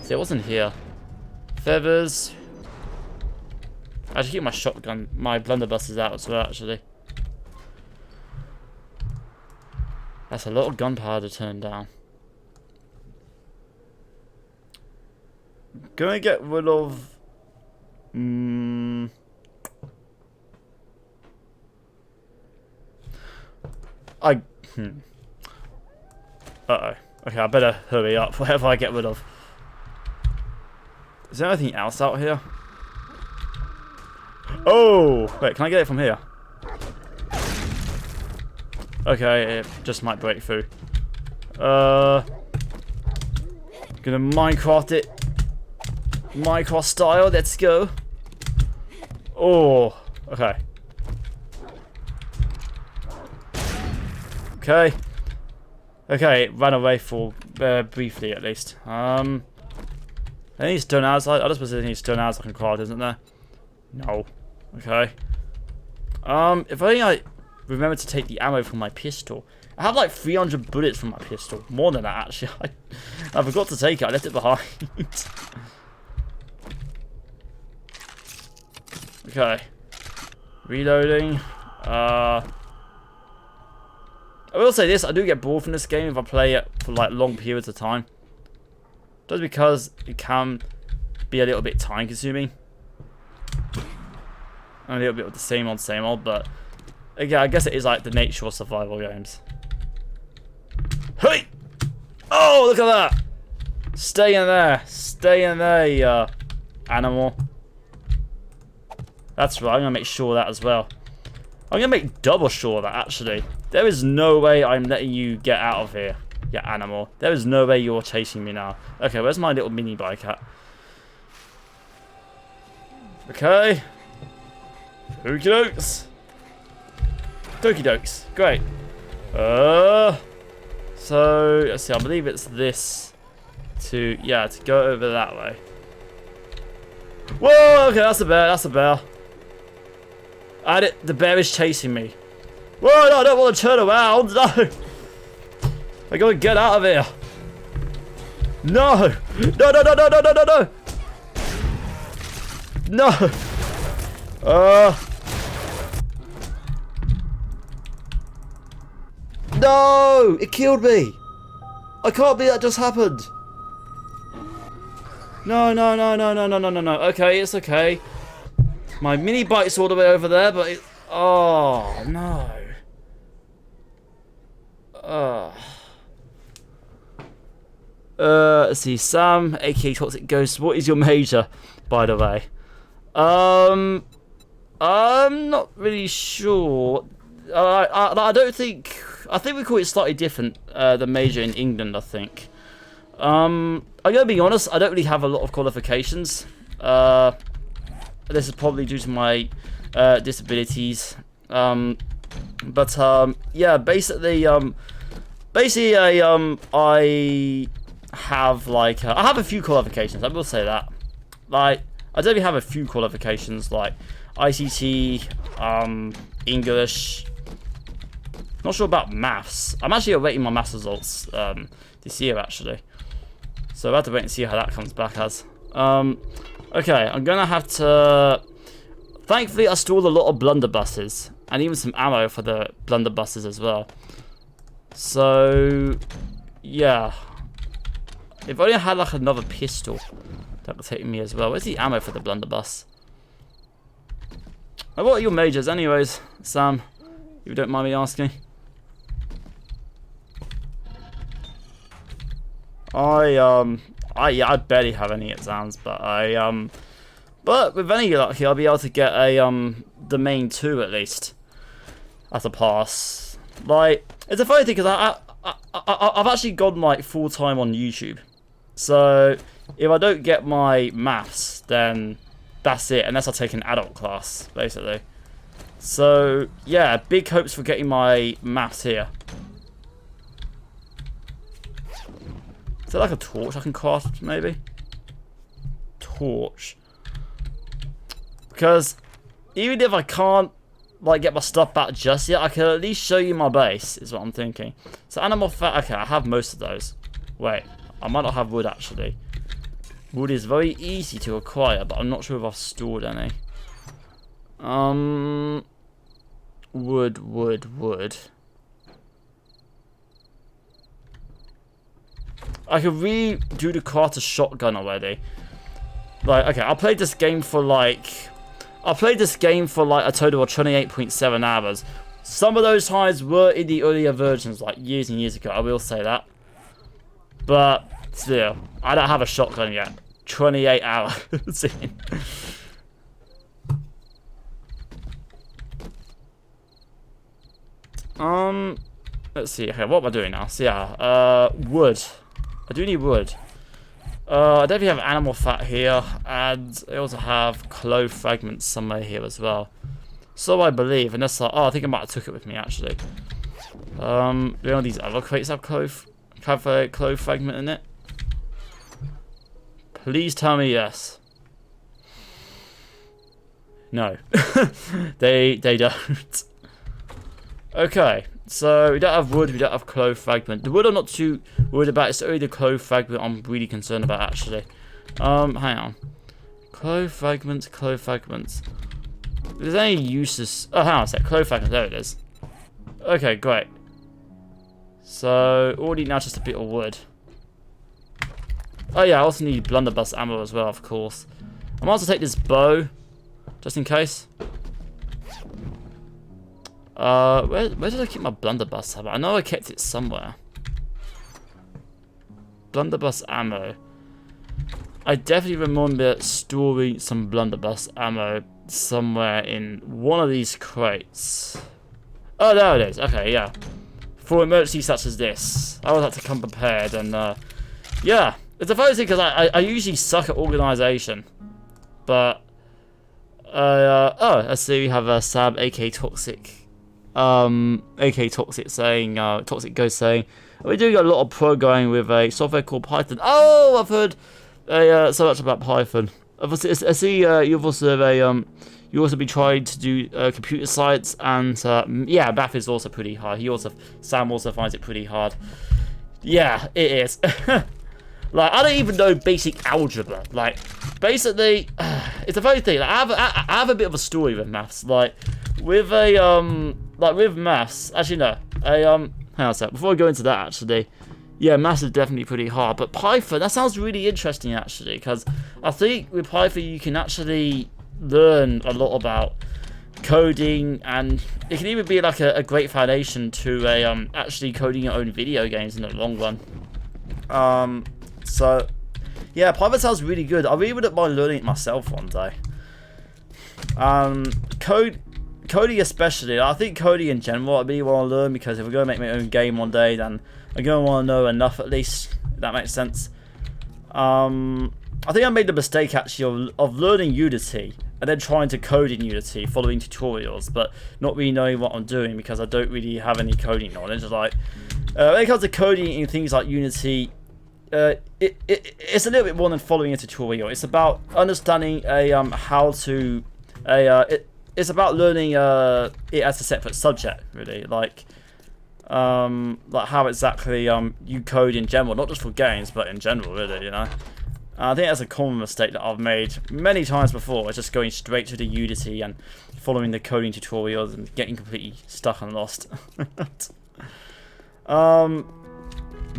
See, what's in here? Feathers. I should keep my shotgun, my blunderbusters out as well, actually. That's a lot of gunpowder to turn down. Gonna get rid of... Uh-oh. Okay, I better hurry up, whatever I get rid of. Is there anything else out here? Oh! Wait, can I get it from here? Okay, it just might break through. Gonna Minecraft it. Minecraft style, let's go. Oh, okay. Okay. Okay, it ran away for briefly at least. Any stone arrows? I don't suppose there's any stone arrows I can craft, isn't there? No. Okay. If only I remember to take the ammo from my pistol. I have like 300 bullets from my pistol. More than that, actually. I forgot to take it. I left it behind. Okay. Reloading. I will say this. I do get bored from this game if I play it for like long periods of time. Just because it can be a little bit time consuming. A little bit of the same old, but again, I guess it is like the nature of survival games. Hey! Oh, look at that! Stay in there, you animal. That's right, I'm gonna make sure of that as well. I'm gonna make double sure of that, actually. There is no way I'm letting you get out of here, you animal. There is no way you're chasing me now. Okay, where's my little mini bike at? Okay. Okie dokes. Dokie dokes. Great. So let's see, I believe it's this to go over that way. Whoa, okay, that's a bear. The bear is chasing me. Whoa, no, I don't want to turn around, no. I gotta get out of here. No. No. No! It killed me! I can't believe that just happened! No. Okay, it's okay. My mini bike's all the way over there, but it... Oh, no. Let's see. Sam, aka Toxic Ghost, what is your major, by the way? I'm not really sure. I don't think... I think we call it slightly different, the major in England, I think. I'm gonna be honest, I don't really have a lot of qualifications. This is probably due to my disabilities. Yeah, basically, I have like I have a few qualifications. I will say that. Like, I definitely have a few qualifications like ICT, English. Not sure about maths. I'm actually awaiting my maths results this year, actually. So I have to wait and see how that comes back as. Okay, I'm gonna have to. Thankfully, I stored a lot of blunderbusses and even some ammo for the blunderbusses as well. So yeah, if only I had like another pistol that would take me as well. Where's the ammo for the blunderbuss? What are your majors, anyways, Sam? If you don't mind me asking. I barely have any exams, but but with any luck here, I'll be able to get a domain 2 at least as a pass. Like, it's a funny thing because I've actually gone like full time on YouTube, so if I don't get my maths, then that's it, unless I take an adult class, basically. So yeah, big hopes for getting my maths here. Is there like a torch I can craft, maybe? Torch. Because even if I can't like get my stuff back just yet, I can at least show you my base, is what I'm thinking. So animal fat, okay, I have most of those. Wait, I might not have wood actually. Wood is very easy to acquire, but I'm not sure if I've stored any. Wood. I could redo the Carter shotgun already. Like, okay, I played this game for like a total of 28.7 hours. Some of those times were in the earlier versions, like years and years ago, I will say that. But still, I don't have a shotgun yet. 28 hours in. Let's see. Okay, what am I doing now? So yeah, wood. I do need wood. I definitely have animal fat here, and I also have clove fragments somewhere here as well. So I believe, unless I think I might have took it with me actually. One of these other crates have a clove fragment in it. Please tell me yes. No, they don't. Okay, so we don't have wood, we don't have clove fragment. The wood I'm not too worried about, it's only the clove fragment I'm really concerned about actually. Hang on. Clove fragments, clove fragments. If there's any uses. Oh, hang on a sec, clove fragments, there it is. Okay, great. So, all I need now is just a bit of wood. Oh yeah, I also need blunderbuss ammo as well, of course. I might also take this bow, just in case. Where did I keep my blunderbuss ammo? I know I kept it somewhere. Blunderbuss ammo. I definitely remember storing some blunderbuss ammo somewhere in one of these crates. Oh, there it is. Okay, yeah. For emergencies such as this, I always like to come prepared, and yeah, it's a funny thing because I usually suck at organisation, but oh, let's see, we have a Sam, aka Toxic. aka Toxic saying, Toxic Ghost saying, we're doing a lot of programming with a software called Python. Oh, I've heard so much about Python. Obviously, I see you've also you also be trying to do computer science, and yeah, math is also pretty hard. Sam also finds it pretty hard. Yeah, it is. Like, I don't even know basic algebra. Like, basically, it's a funny thing. Like, I have a bit of a story with maths. Like, with with maths, actually no. Hang on a sec. Before I go into that, actually, yeah, maths is definitely pretty hard. But Python, that sounds really interesting, actually, because I think with Python you can actually learn a lot about coding, and it can even be like a great foundation to actually coding your own video games in the long run. So yeah, Python sounds really good. I really wouldn't mind learning it myself one day. Coding especially, I think coding in general I really want to learn, because if I'm going to make my own game one day, then I'm going to want to know enough at least, if that makes sense. I think I made the mistake actually of learning Unity and then trying to code in Unity, following tutorials, but not really knowing what I'm doing because I don't really have any coding knowledge. Like, when it comes to coding in things like Unity, it's a little bit more than following a tutorial. It's about understanding it's about learning it as a separate subject, really. Like how exactly you code in general, not just for games, but in general, really, you know. I think that's a common mistake that I've made many times before. It's just going straight to the Unity and following the coding tutorials and getting completely stuck and lost. Yeah,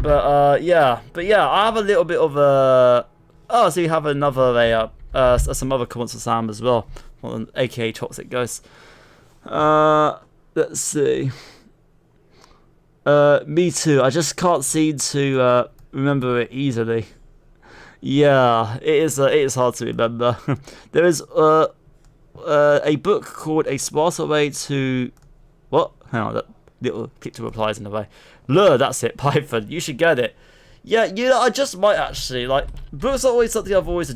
I have a little bit of a. Oh, so you have another some other comments for Sam as well, aka Toxic Ghost. Let's see. Me too. I just can't seem to remember it easily. Yeah, it is hard to remember. There is a book called A Smarter Way to what? Hang on, that little picture replies in a way. Lure, that's it, Python. You should get it. Yeah, you know, I just might actually. Like, books are always something I've always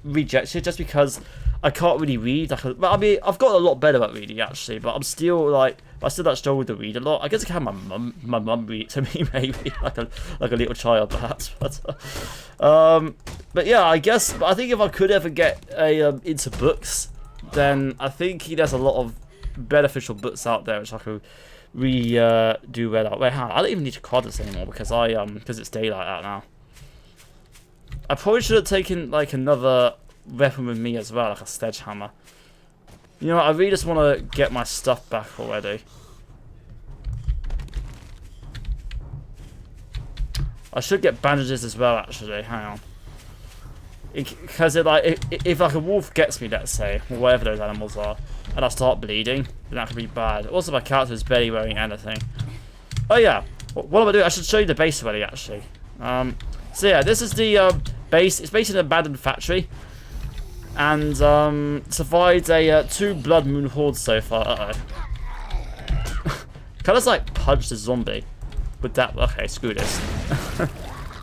rejected just because I can't really read. I mean, I've got a lot better at reading actually, but I still don't struggle to read a lot. I guess I can have my mum read it to me, maybe like a little child perhaps. But yeah, I think if I could ever get into books, then I think there's a lot of beneficial books out there which I could really do well out. Wait, hang on, I don't even need to quad this anymore because because it's daylight out now. I probably should have taken like another weapon with me as well, like a sledgehammer. You know what, I really just want to get my stuff back already. I should get bandages as well actually, hang on. Because if like a wolf gets me, let's say, or whatever those animals are, and I start bleeding, then that could be bad. Also, my character is barely wearing anything. Oh yeah, what am I doing? I should show you the base already, actually. So yeah, this is the base. It's based in an abandoned factory, and survived a 2 Blood Moon hordes so far. Kind of like punched a zombie with that. Okay, screw this.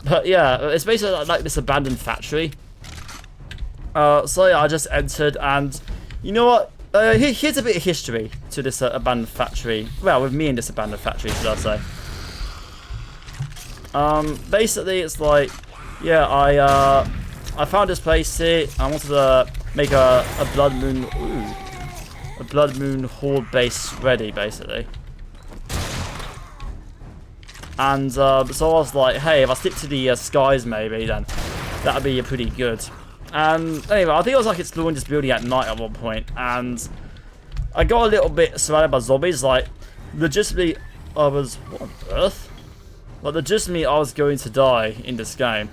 But yeah, it's basically like this abandoned factory. So yeah, I just entered, and you know what? Here's a bit of history to this abandoned factory. Well, with me in this abandoned factory, should I say? Basically, it's like, yeah, I found this place here. I wanted to make a Blood Moon, a Blood Moon horde base ready, basically. And so I was like, hey, if I stick to the skies, maybe then that'd be pretty good. And anyway, I think I was like exploring this building at night at one point, and I got a little bit surrounded by zombies. Like, legitimately, I was, what on earth? Like, legitimately, I was going to die in this game.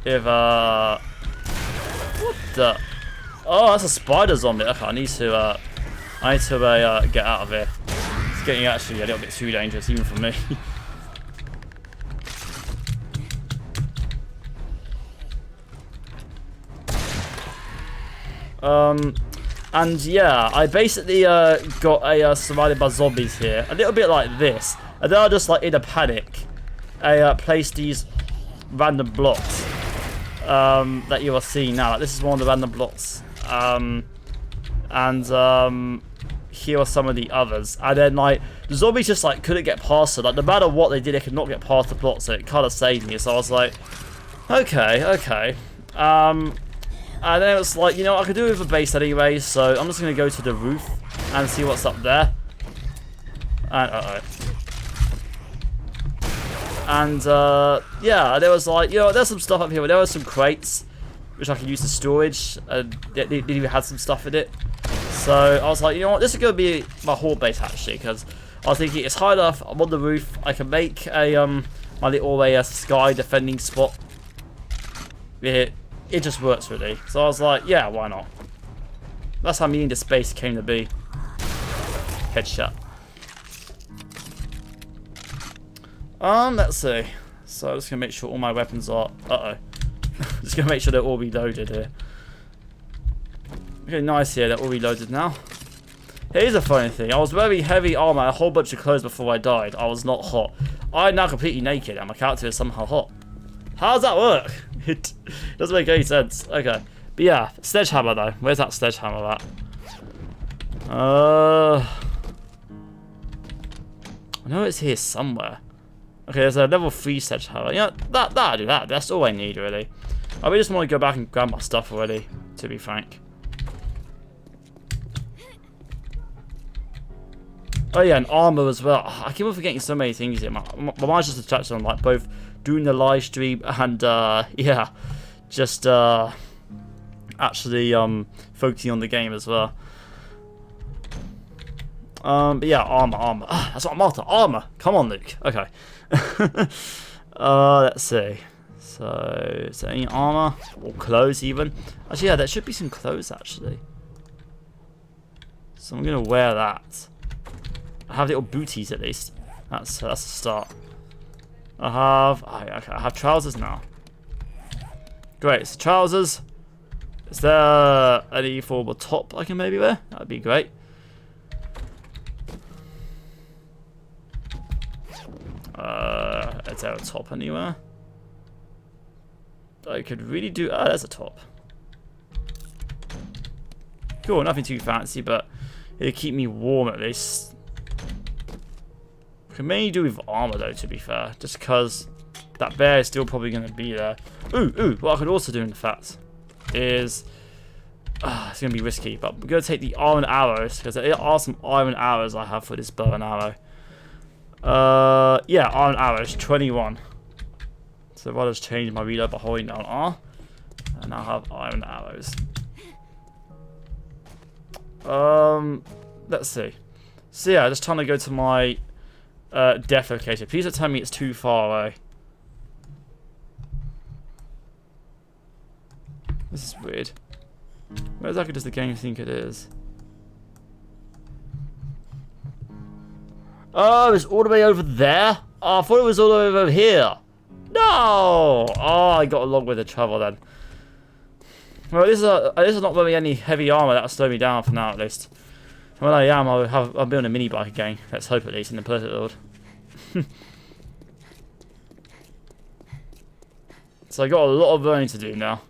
If what the? Oh, that's a spider zombie. Okay, I need to get out of here. It's getting actually a little bit too dangerous, even for me. And yeah, I basically got surrounded by zombies here, a little bit like this, and then I just like in a panic, placed these random blocks that you are seeing now. Like, this is one of the random blocks, and here are some of the others, and then like the zombies just like couldn't get past it. Like, no matter what they did, they could not get past the block, so it kind of saved me. So I was like, okay. And then it was like, you know, I could do it with a base anyway, so I'm just going to go to the roof and see what's up there. And, And, yeah, there was like, you know, there's some stuff up here. There were some crates, which I could use as storage. They even had some stuff in it. So I was like, you know what, this is going to be my horde base, actually, because I was thinking it's high enough, I'm on the roof, I can make a, my little sky defending spot. It just works, really. So I was like, yeah, why not? That's how me and the space came to be. Headshot. Let's see. So I'm just gonna make sure all my weapons are. Just gonna make sure they're all reloaded here. Okay, nice here. They're all reloaded now. Here's a funny thing. I was wearing heavy armor and a whole bunch of clothes before I died. I was not hot. I'm now completely naked, and my character is somehow hot. How does that work? It doesn't make any sense. Okay. But yeah, sledgehammer though. Where's that sledgehammer at? I know it's here somewhere. Okay, there's a level 3 sledgehammer. Yeah, that'll do that. That's all I need, really. I really just want to go back and grab my stuff already, to be frank. Oh yeah, and armor as well. I keep on forgetting so many things here. My mind's just distracted on like both doing the live stream and yeah, just actually focusing on the game as well. But yeah, armor. That's what I'm after. Armor. Come on, Luke. Okay. Let's see. So, is there any armor or clothes even? Actually, yeah, there should be some clothes actually. So I'm gonna wear that. I have little booties at least. That's a start. I have trousers now. Great, so trousers. Is there any form of top I can maybe wear? That'd be great. Is there a top anywhere? I could really do. Ah, there's a top. Cool, nothing too fancy, but it'll keep me warm at least. I can mainly do with armor though, to be fair, just because that bear is still probably going to be there. Ooh, what I could also do in fact is, it's going to be risky, but we're going to take the iron arrows, because there are some iron arrows I have for this bow and arrow. Yeah, iron arrows, 21. So if I just change my reload by holding down R, and I have iron arrows. Let's see. So yeah, just trying to go to my death location. Please don't tell me it's too far away. This is weird. Where exactly does the game think it is? Oh, it's all the way over there? Oh, I thought it was all the way over here. No! Oh, I got a long way to travel then. Well, this is not really any heavy armor that'll slow me down for now, at least. When I am, I'll be on a mini bike again. Let's hope, at least, in the perfect world. So I got a lot of learning to do now.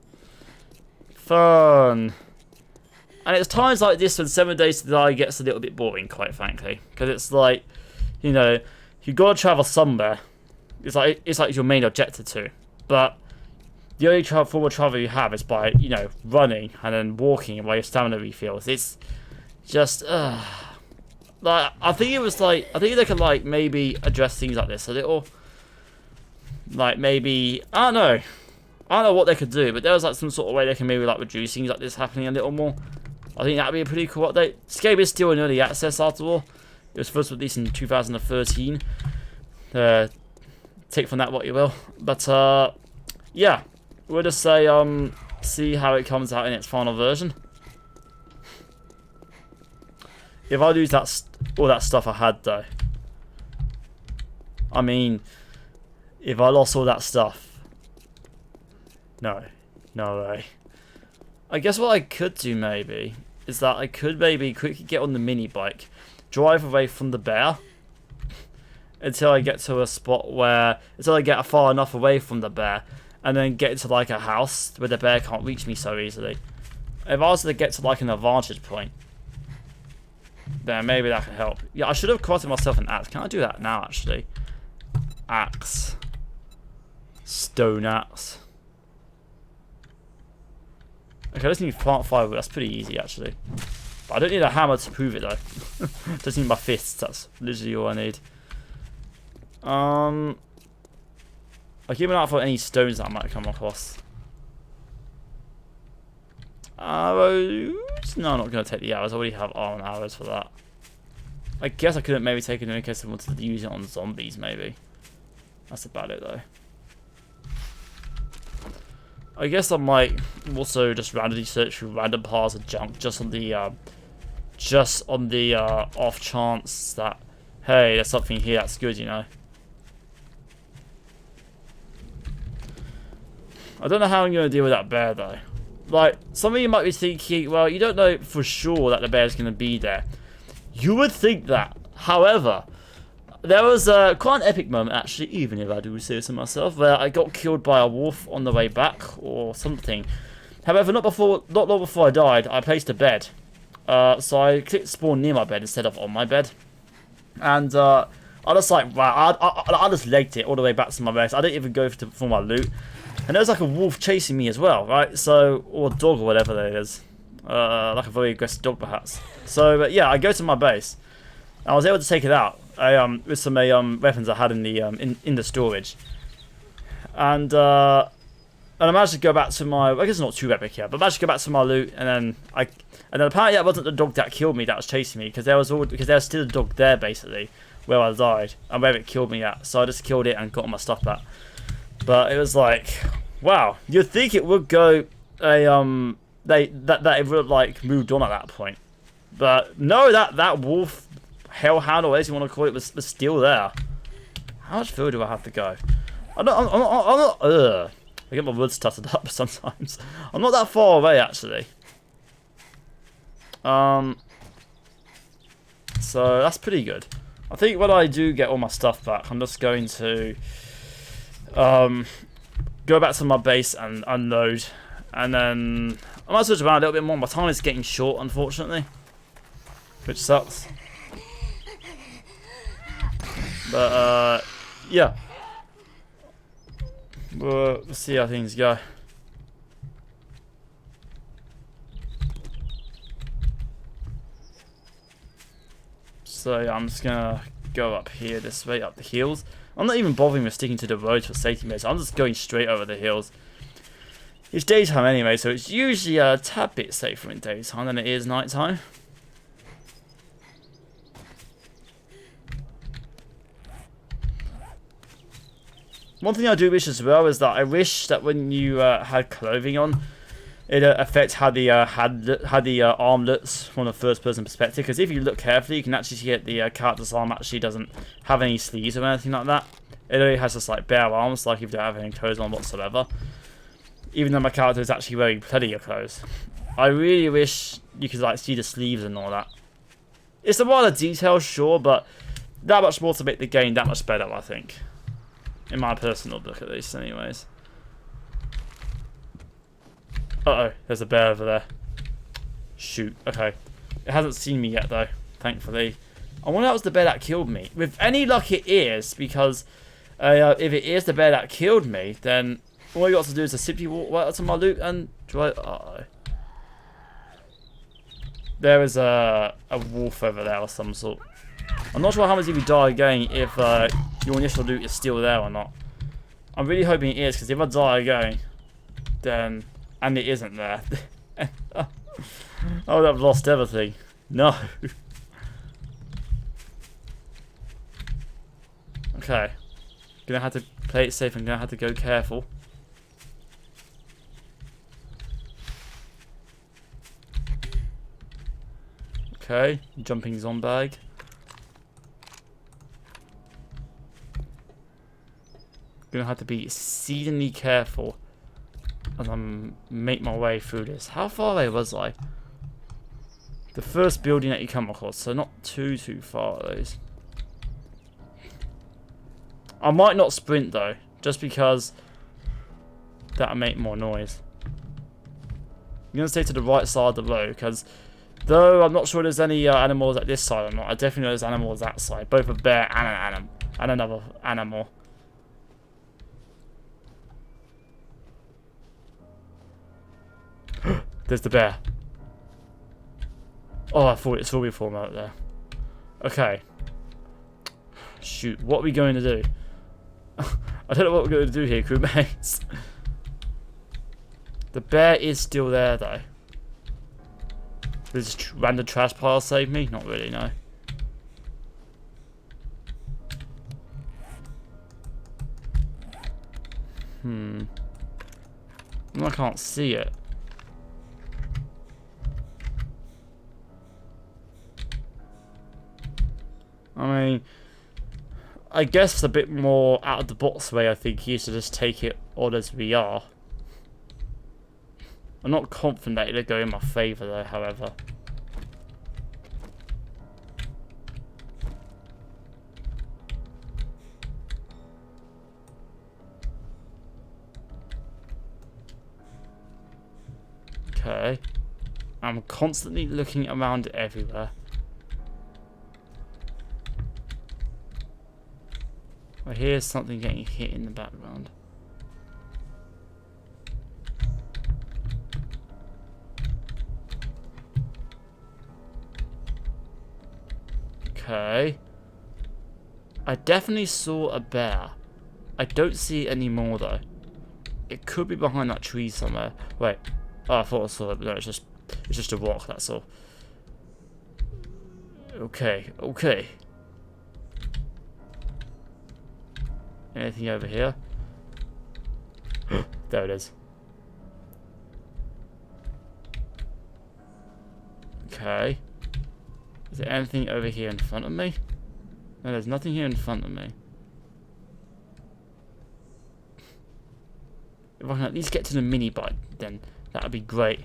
Fun. And it's times like this when 7 Days to Die gets a little bit boring, quite frankly, because it's like, you know, you got to travel somewhere. It's like your main objective too, but the only form of travel you have is by, you know, running and then walking while your stamina refills. It's just like I think they could like maybe address things like this a little. Like maybe I don't know what they could do, but there was like some sort of way they can maybe like reduce things like this happening a little more. I think that'd be a pretty cool update. This game is still in early access after all. It was first released in 2013. Take from that what you will. But yeah, we'll just say see how it comes out in its final version. If I lose all that stuff I had though, I mean, if I lost all that stuff, no way. I guess what I could do maybe is that I could maybe quickly get on the mini bike, drive away from the bear until I get to a spot until I get far enough away from the bear, and then get to like a house where the bear can't reach me so easily. If I was to get to like an advantage point, then maybe that could help. Yeah, I should have crafted myself an axe. Can I do that now actually? Axe. Stone axe. Okay, I just need plant firewood. That's pretty easy actually. But I don't need a hammer to prove it though. Just need my fists. That's literally all I need. I'll keep an eye out for any stones that I might come across. Arrows? No, I'm not going to take the arrows. I already have arrow and arrows for that. I guess I couldn't maybe take it in case I wanted to use it on zombies maybe. That's about it though. I guess I might also just randomly search through random piles of junk just on the off chance that, hey, there's something here that's good, you know. I don't know how I'm going to deal with that bear though. Like, some of you might be thinking, well, you don't know for sure that the bear's going to be there. You would think that. However, there was quite an epic moment actually, even if I do say so myself, where I got killed by a wolf on the way back or something. However, not long before I died, I placed a bed. So I clicked spawn near my bed instead of on my bed. And I just like, wow, I just legged it all the way back to my base. I didn't even go for my loot. And there was like a wolf chasing me as well, right? So, or a dog or whatever that is. Like a very aggressive dog perhaps. So, but yeah, I go to my base. I was able to take it out with some weapons I had in the in the storage. And I managed to go back to my, I guess it's not too epic here, but I managed to go back to my loot, and then apparently that wasn't the dog that killed me that was chasing me, because there was still a dog there basically where I died and where it killed me at. So I just killed it and got all my stuff back. But it was like, wow, you'd think it would go that it would like moved on at that point, but no, that wolf, hellhound or whatever you want to call it, was still there. How much further do I have to go? I'm not. I get my words stuttered up sometimes. I'm not that far away actually. So that's pretty good. I think when I do get all my stuff back, I'm just going to go back to my base and unload, and then I might switch around a little bit more. My time is getting short, unfortunately, which sucks. But yeah, we'll see how things go. So yeah, I'm just gonna go up here this way, up the hills. I'm not even bothering with sticking to the roads for safety measures. I'm just going straight over the hills. It's daytime anyway, so it's usually a tad bit safer in daytime than it is nighttime. One thing I do wish as well is that I wish that when you had clothing on, it affects how the armlets from the first person perspective. Because if you look carefully, you can actually see that the character's arm actually doesn't have any sleeves or anything like that. It only has just like bare arms, like if you don't have any clothes on whatsoever. Even though my character is actually wearing plenty of clothes. I really wish you could like see the sleeves and all that. It's a lot of detail, sure, but that much more to make the game that much better, I think. In my personal book, at least, anyways. Uh-oh, there's a bear over there. Shoot, okay. It hasn't seen me yet, though, thankfully. I wonder if that was the bear that killed me. With any luck, it is, because if it is the bear that killed me, then all you got to do is to simply walk right up to my loot and try. Uh-oh. There is a wolf over there or some sort. I'm not sure how much if you die again if your initial loot is still there or not. I'm really hoping it is, because if I die again, then... And it isn't there. I would have lost everything. No. Okay. Gonna have to play it safe and gonna have to go careful. Okay, jumping zombag. Gonna have to be exceedingly careful as I make my way through this. How far away was I? The first building that you come across, so not too far at least. I might not sprint though, just because that'll make more noise. I'm gonna stay to the right side of the road, because though I'm not sure there's any animals at this side or not, I definitely know there's animals that side, both a bear and another animal. There's the bear. Oh, I thought it saw me for a moment there. Okay. Shoot, what are we going to do? I don't know what we're going to do here, crewmates. The bear is still there, though. Does this random trash pile save me? Not really, no. I can't see it. I mean, I guess a bit more out of the box way, I think, is to just take it all as we are. I'm not confident that it'll go in my favour though, however. Okay. I'm constantly looking around everywhere. I hear something getting hit in the background. Okay. I definitely saw a bear. I don't see it anymore though. It could be behind that tree somewhere. Wait. Oh, I thought I saw it, but no, it's just a rock, that's all. Okay, okay. Anything over here? There it is. Okay. Is there anything over here in front of me? No, there's nothing here in front of me. If I can at least get to the minibike, then that would be great.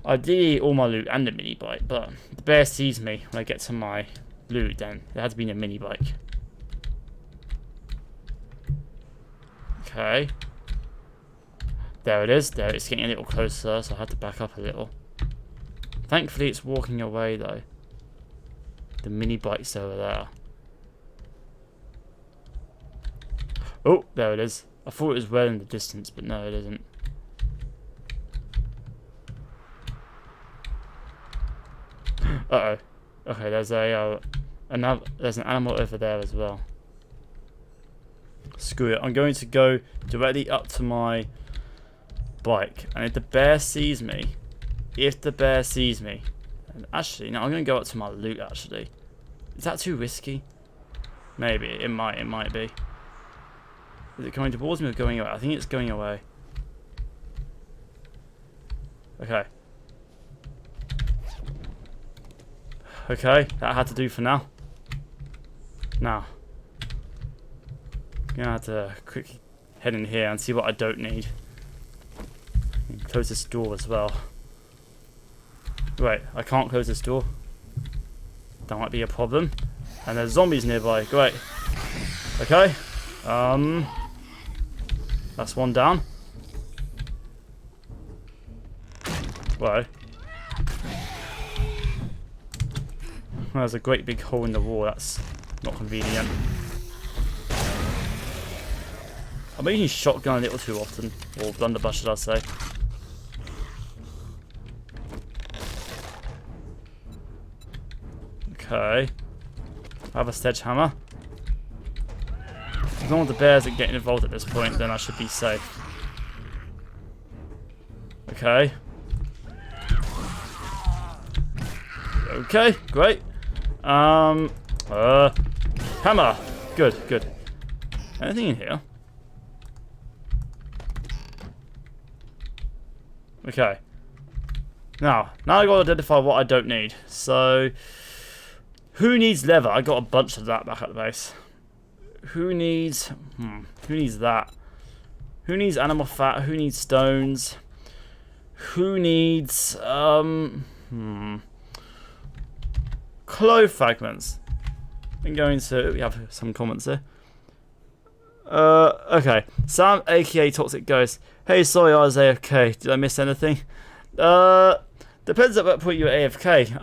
Ideally, all my loot and the minibike, but the bear sees me when I get to my loot, then there has to be a minibike. Okay. There it is. There, it's getting a little closer, so I have to back up a little. Thankfully, it's walking away, though. The mini bike's over there. Oh, there it is. I thought it was well in the distance, but no, it isn't. Uh-oh. Okay, there's there's an animal over there as well. Screw it. I'm going to go directly up to my bike, and if the bear sees me, and actually, no, I'm going to go up to my loot. Actually, is that too risky? Maybe it might be. Is it coming towards me or going away? I think it's going away. Okay. Okay, that had to do for now. Now, I'm gonna have to quickly head in here and see what I don't need. Close this door as well. Wait, I can't close this door. That might be a problem. And there's zombies nearby. Great. Okay. That's one down. Whoa. There's a great big hole in the wall. That's not convenient. I'm using shotgun a little too often. Or blunderbuss, should I say. Okay. I have a sledgehammer. As long as the bears are getting involved at this point, then I should be safe. Okay. Okay, great. Hammer. Good, good. Anything in here? Okay. Now I gotta identify what I don't need. So, who needs leather? I got a bunch of that back at the base. Who needs that? Who needs animal fat? Who needs stones? Who needs claw fragments? I'm going to, we have some comments here. Okay. Sam aka Toxic Ghost. Hey, sorry I was AFK. Did I miss anything? Depends at what point you were AFK.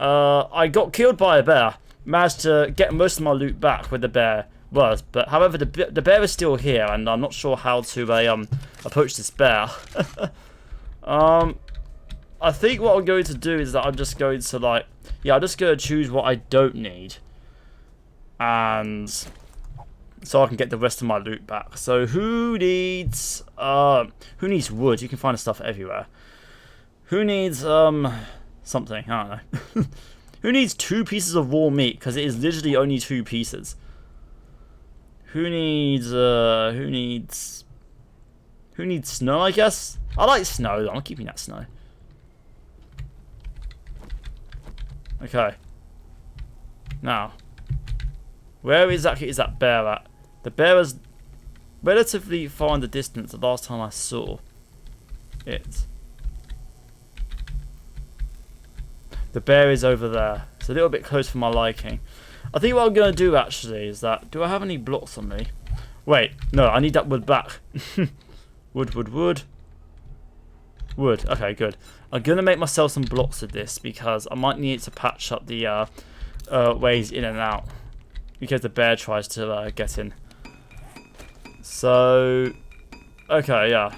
I got killed by a bear. Managed to get most of my loot back where the bear was, but however the bear is still here, and I'm not sure how to approach this bear. I think what I'm going to do is that I'm just going to I'm just going to choose what I don't need, and so I can get the rest of my loot back. So who needs wood? You can find the stuff everywhere. Who needs something? I don't know. Who needs 2 pieces of raw meat? Because it is literally only 2 pieces. Who needs snow, I guess? I like snow, I'm keeping that snow. Okay. Now, where exactly is that bear at? The bear is relatively far in the distance the last time I saw it. The bear is over there. It's a little bit close for my liking. I think what I'm going to do actually is that... Do I have any blocks on me? Wait, no, I need that wood back. Wood. Wood, okay, good. I'm going to make myself some blocks of this because I might need to patch up the ways in and out. Because the bear tries to get in. So... Okay, yeah.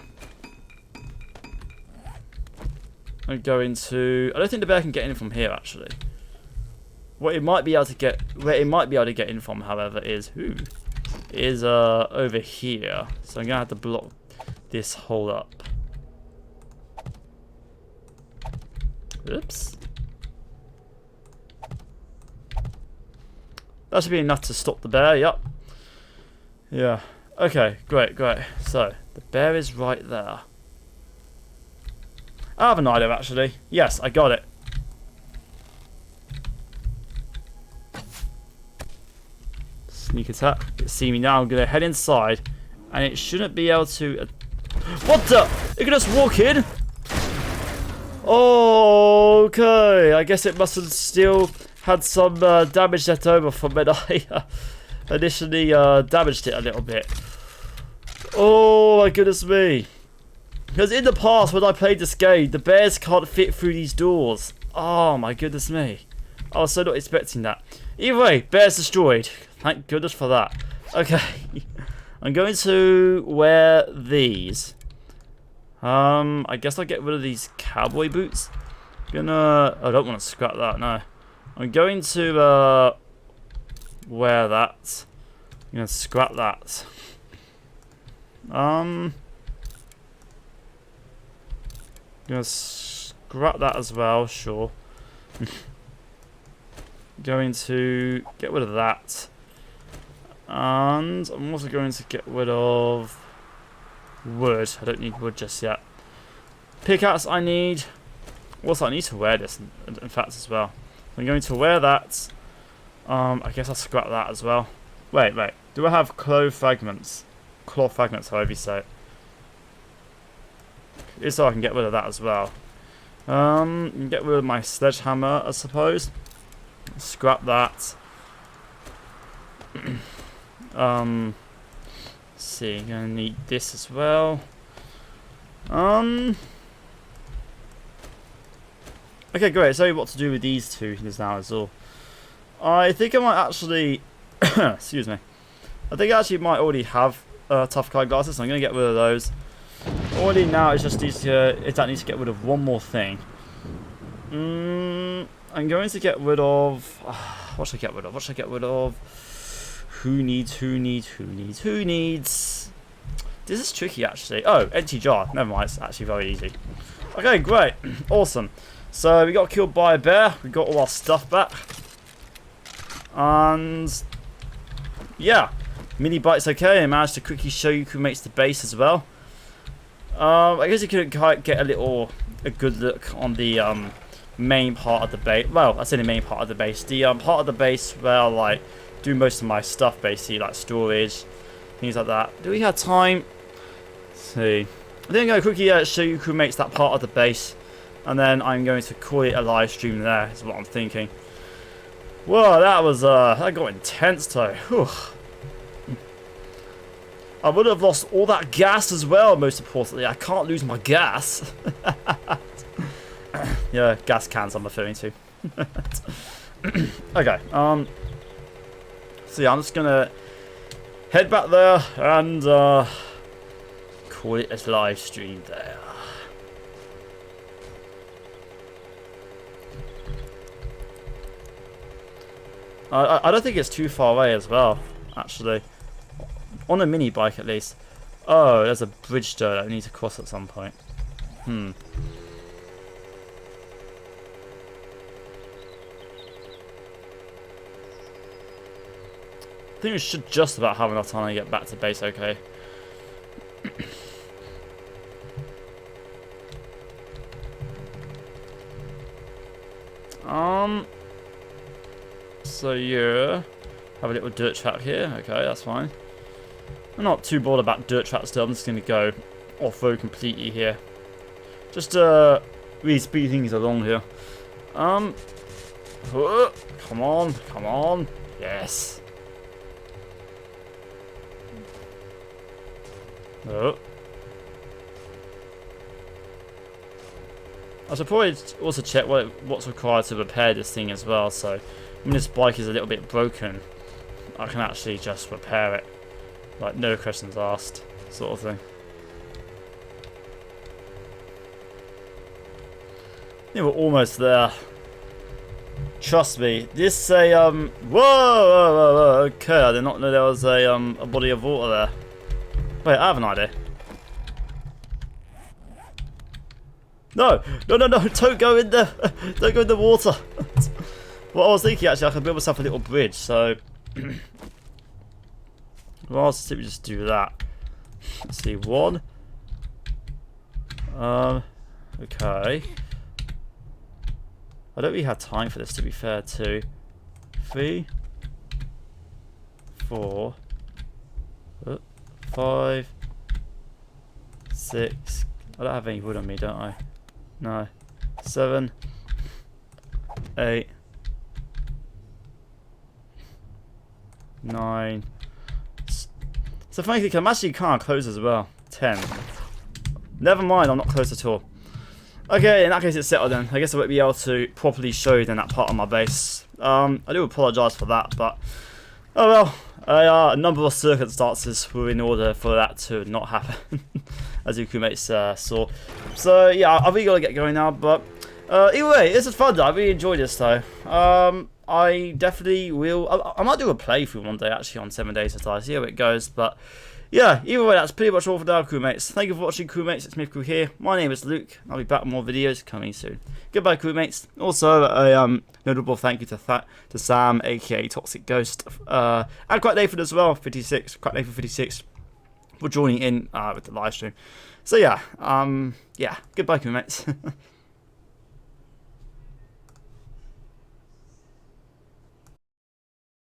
I'm going to... I don't think the bear can get in from here, actually. What it might be able to get... Where it might be able to get in from, however, is... over here. So I'm going to have to block this hole up. Oops. That should be enough to stop the bear, yep. Yeah. Okay, great. So, the bear is right there. I have an idea, actually. Yes, I got it. Sneak attack. It see me now. I'm going to head inside. And it shouldn't be able to... What the? It can just walk in? Okay. I guess it must have still had some damage left over from when I initially damaged it a little bit. Oh my goodness me. Because in the past, when I played this game, the bears can't fit through these doors. Oh my goodness me. I was so not expecting that. Either way, bears destroyed. Thank goodness for that. Okay. I'm going to wear these. I guess I'll get rid of these cowboy boots. I don't want to scrap that, no. I'm going to wear that. I'm going to scrap that. I'm gonna scrap that as well, sure. Going to get rid of that. And I'm also going to get rid of wood. I don't need wood just yet. Pickaxe I need. Also, I need to wear this, in fact, as well. I'm going to wear that. I guess I'll scrap that as well. Wait. Do I have cloth fragments? Cloth fragments, however you say it. Just so I can get rid of that as well. Get rid of my sledgehammer, I suppose. Scrap that. Let's see, I'm gonna need this as well. Okay, great. So what to do with these two now is all. I think I might actually excuse me. I think I actually might already have tough card glasses, so I'm gonna get rid of those. Already now it just needs to needs to get rid of one more thing. I'm going to get rid of what should I get rid of? What should I get rid of? Who needs? This is tricky actually. Oh, empty jar. Never mind, it's actually very easy. Okay, great. Awesome. So we got killed by a bear, we got all our stuff back. And yeah. Mini bike's okay. I managed to quickly show you who makes the base as well. I guess you could get a good look on the main part of the base. Well, I say the main part of the base. The part of the base where I like do most of my stuff, basically, like storage, things like that. Do we have time? Let's see. I think I'm going to quickly show you who makes that part of the base, and then I'm going to call it a live stream. There is what I'm thinking. Whoa, that got intense though. Whew. I would have lost all that gas as well, most importantly. I can't lose my gas. Yeah, gas cans I'm referring to. Okay, so yeah, I'm just gonna head back there and call it a live stream there. I don't think it's too far away as well, actually. On a mini bike, at least. Oh, there's a bridge though that I need to cross at some point. I think we should just about have enough time to get back to base, okay. So yeah, have a little dirt track here. Okay, that's fine. I'm not too bored about dirt tracks still. I'm just going to go off-road completely here. Just really speed things along here. Come on. Yes. Oh. I should probably also check what's required to repair this thing as well. So when this bike is a little bit broken, I can actually just repair it. Like, no questions asked, sort of thing. Yeah, we're almost there. Trust me. This whoa, okay, I did not know there was a body of water there. Wait, I have an idea. No, don't go in there. Don't go in the water. What I was thinking, actually, I could build myself a little bridge, so well, I'll simply just do that. Let's see, one. Okay. I don't really have time for this, to be fair. 2, 3, 4, 5, 6. I don't have any wood on me, don't I? No. 7, 8, 9. So funny thing, I'm actually kind of close as well. 10. Never mind, I'm not close at all. Okay, in that case it's settled then. I guess I won't be able to properly show you then that part of my base. I do apologise for that, but oh well. A number of circumstances were in order for that to not happen, as you crewmates saw. So yeah, I've really got to get going now, but either way, this is fun though. I really enjoyed this though. I definitely will. I might do a playthrough one day actually on 7 Days to Die, see how it goes. But yeah, either way, that's pretty much all for now, crewmates. Thank you for watching, crewmates. It's Smith Crew here. My name is Luke. I'll be back with more videos coming soon. Goodbye, crewmates. Also, a notable thank you to Sam, aka Toxic Ghost, and Quack Nathan as well, 56, Quack Nathan 56, for joining in with the live stream. So yeah, goodbye, crewmates.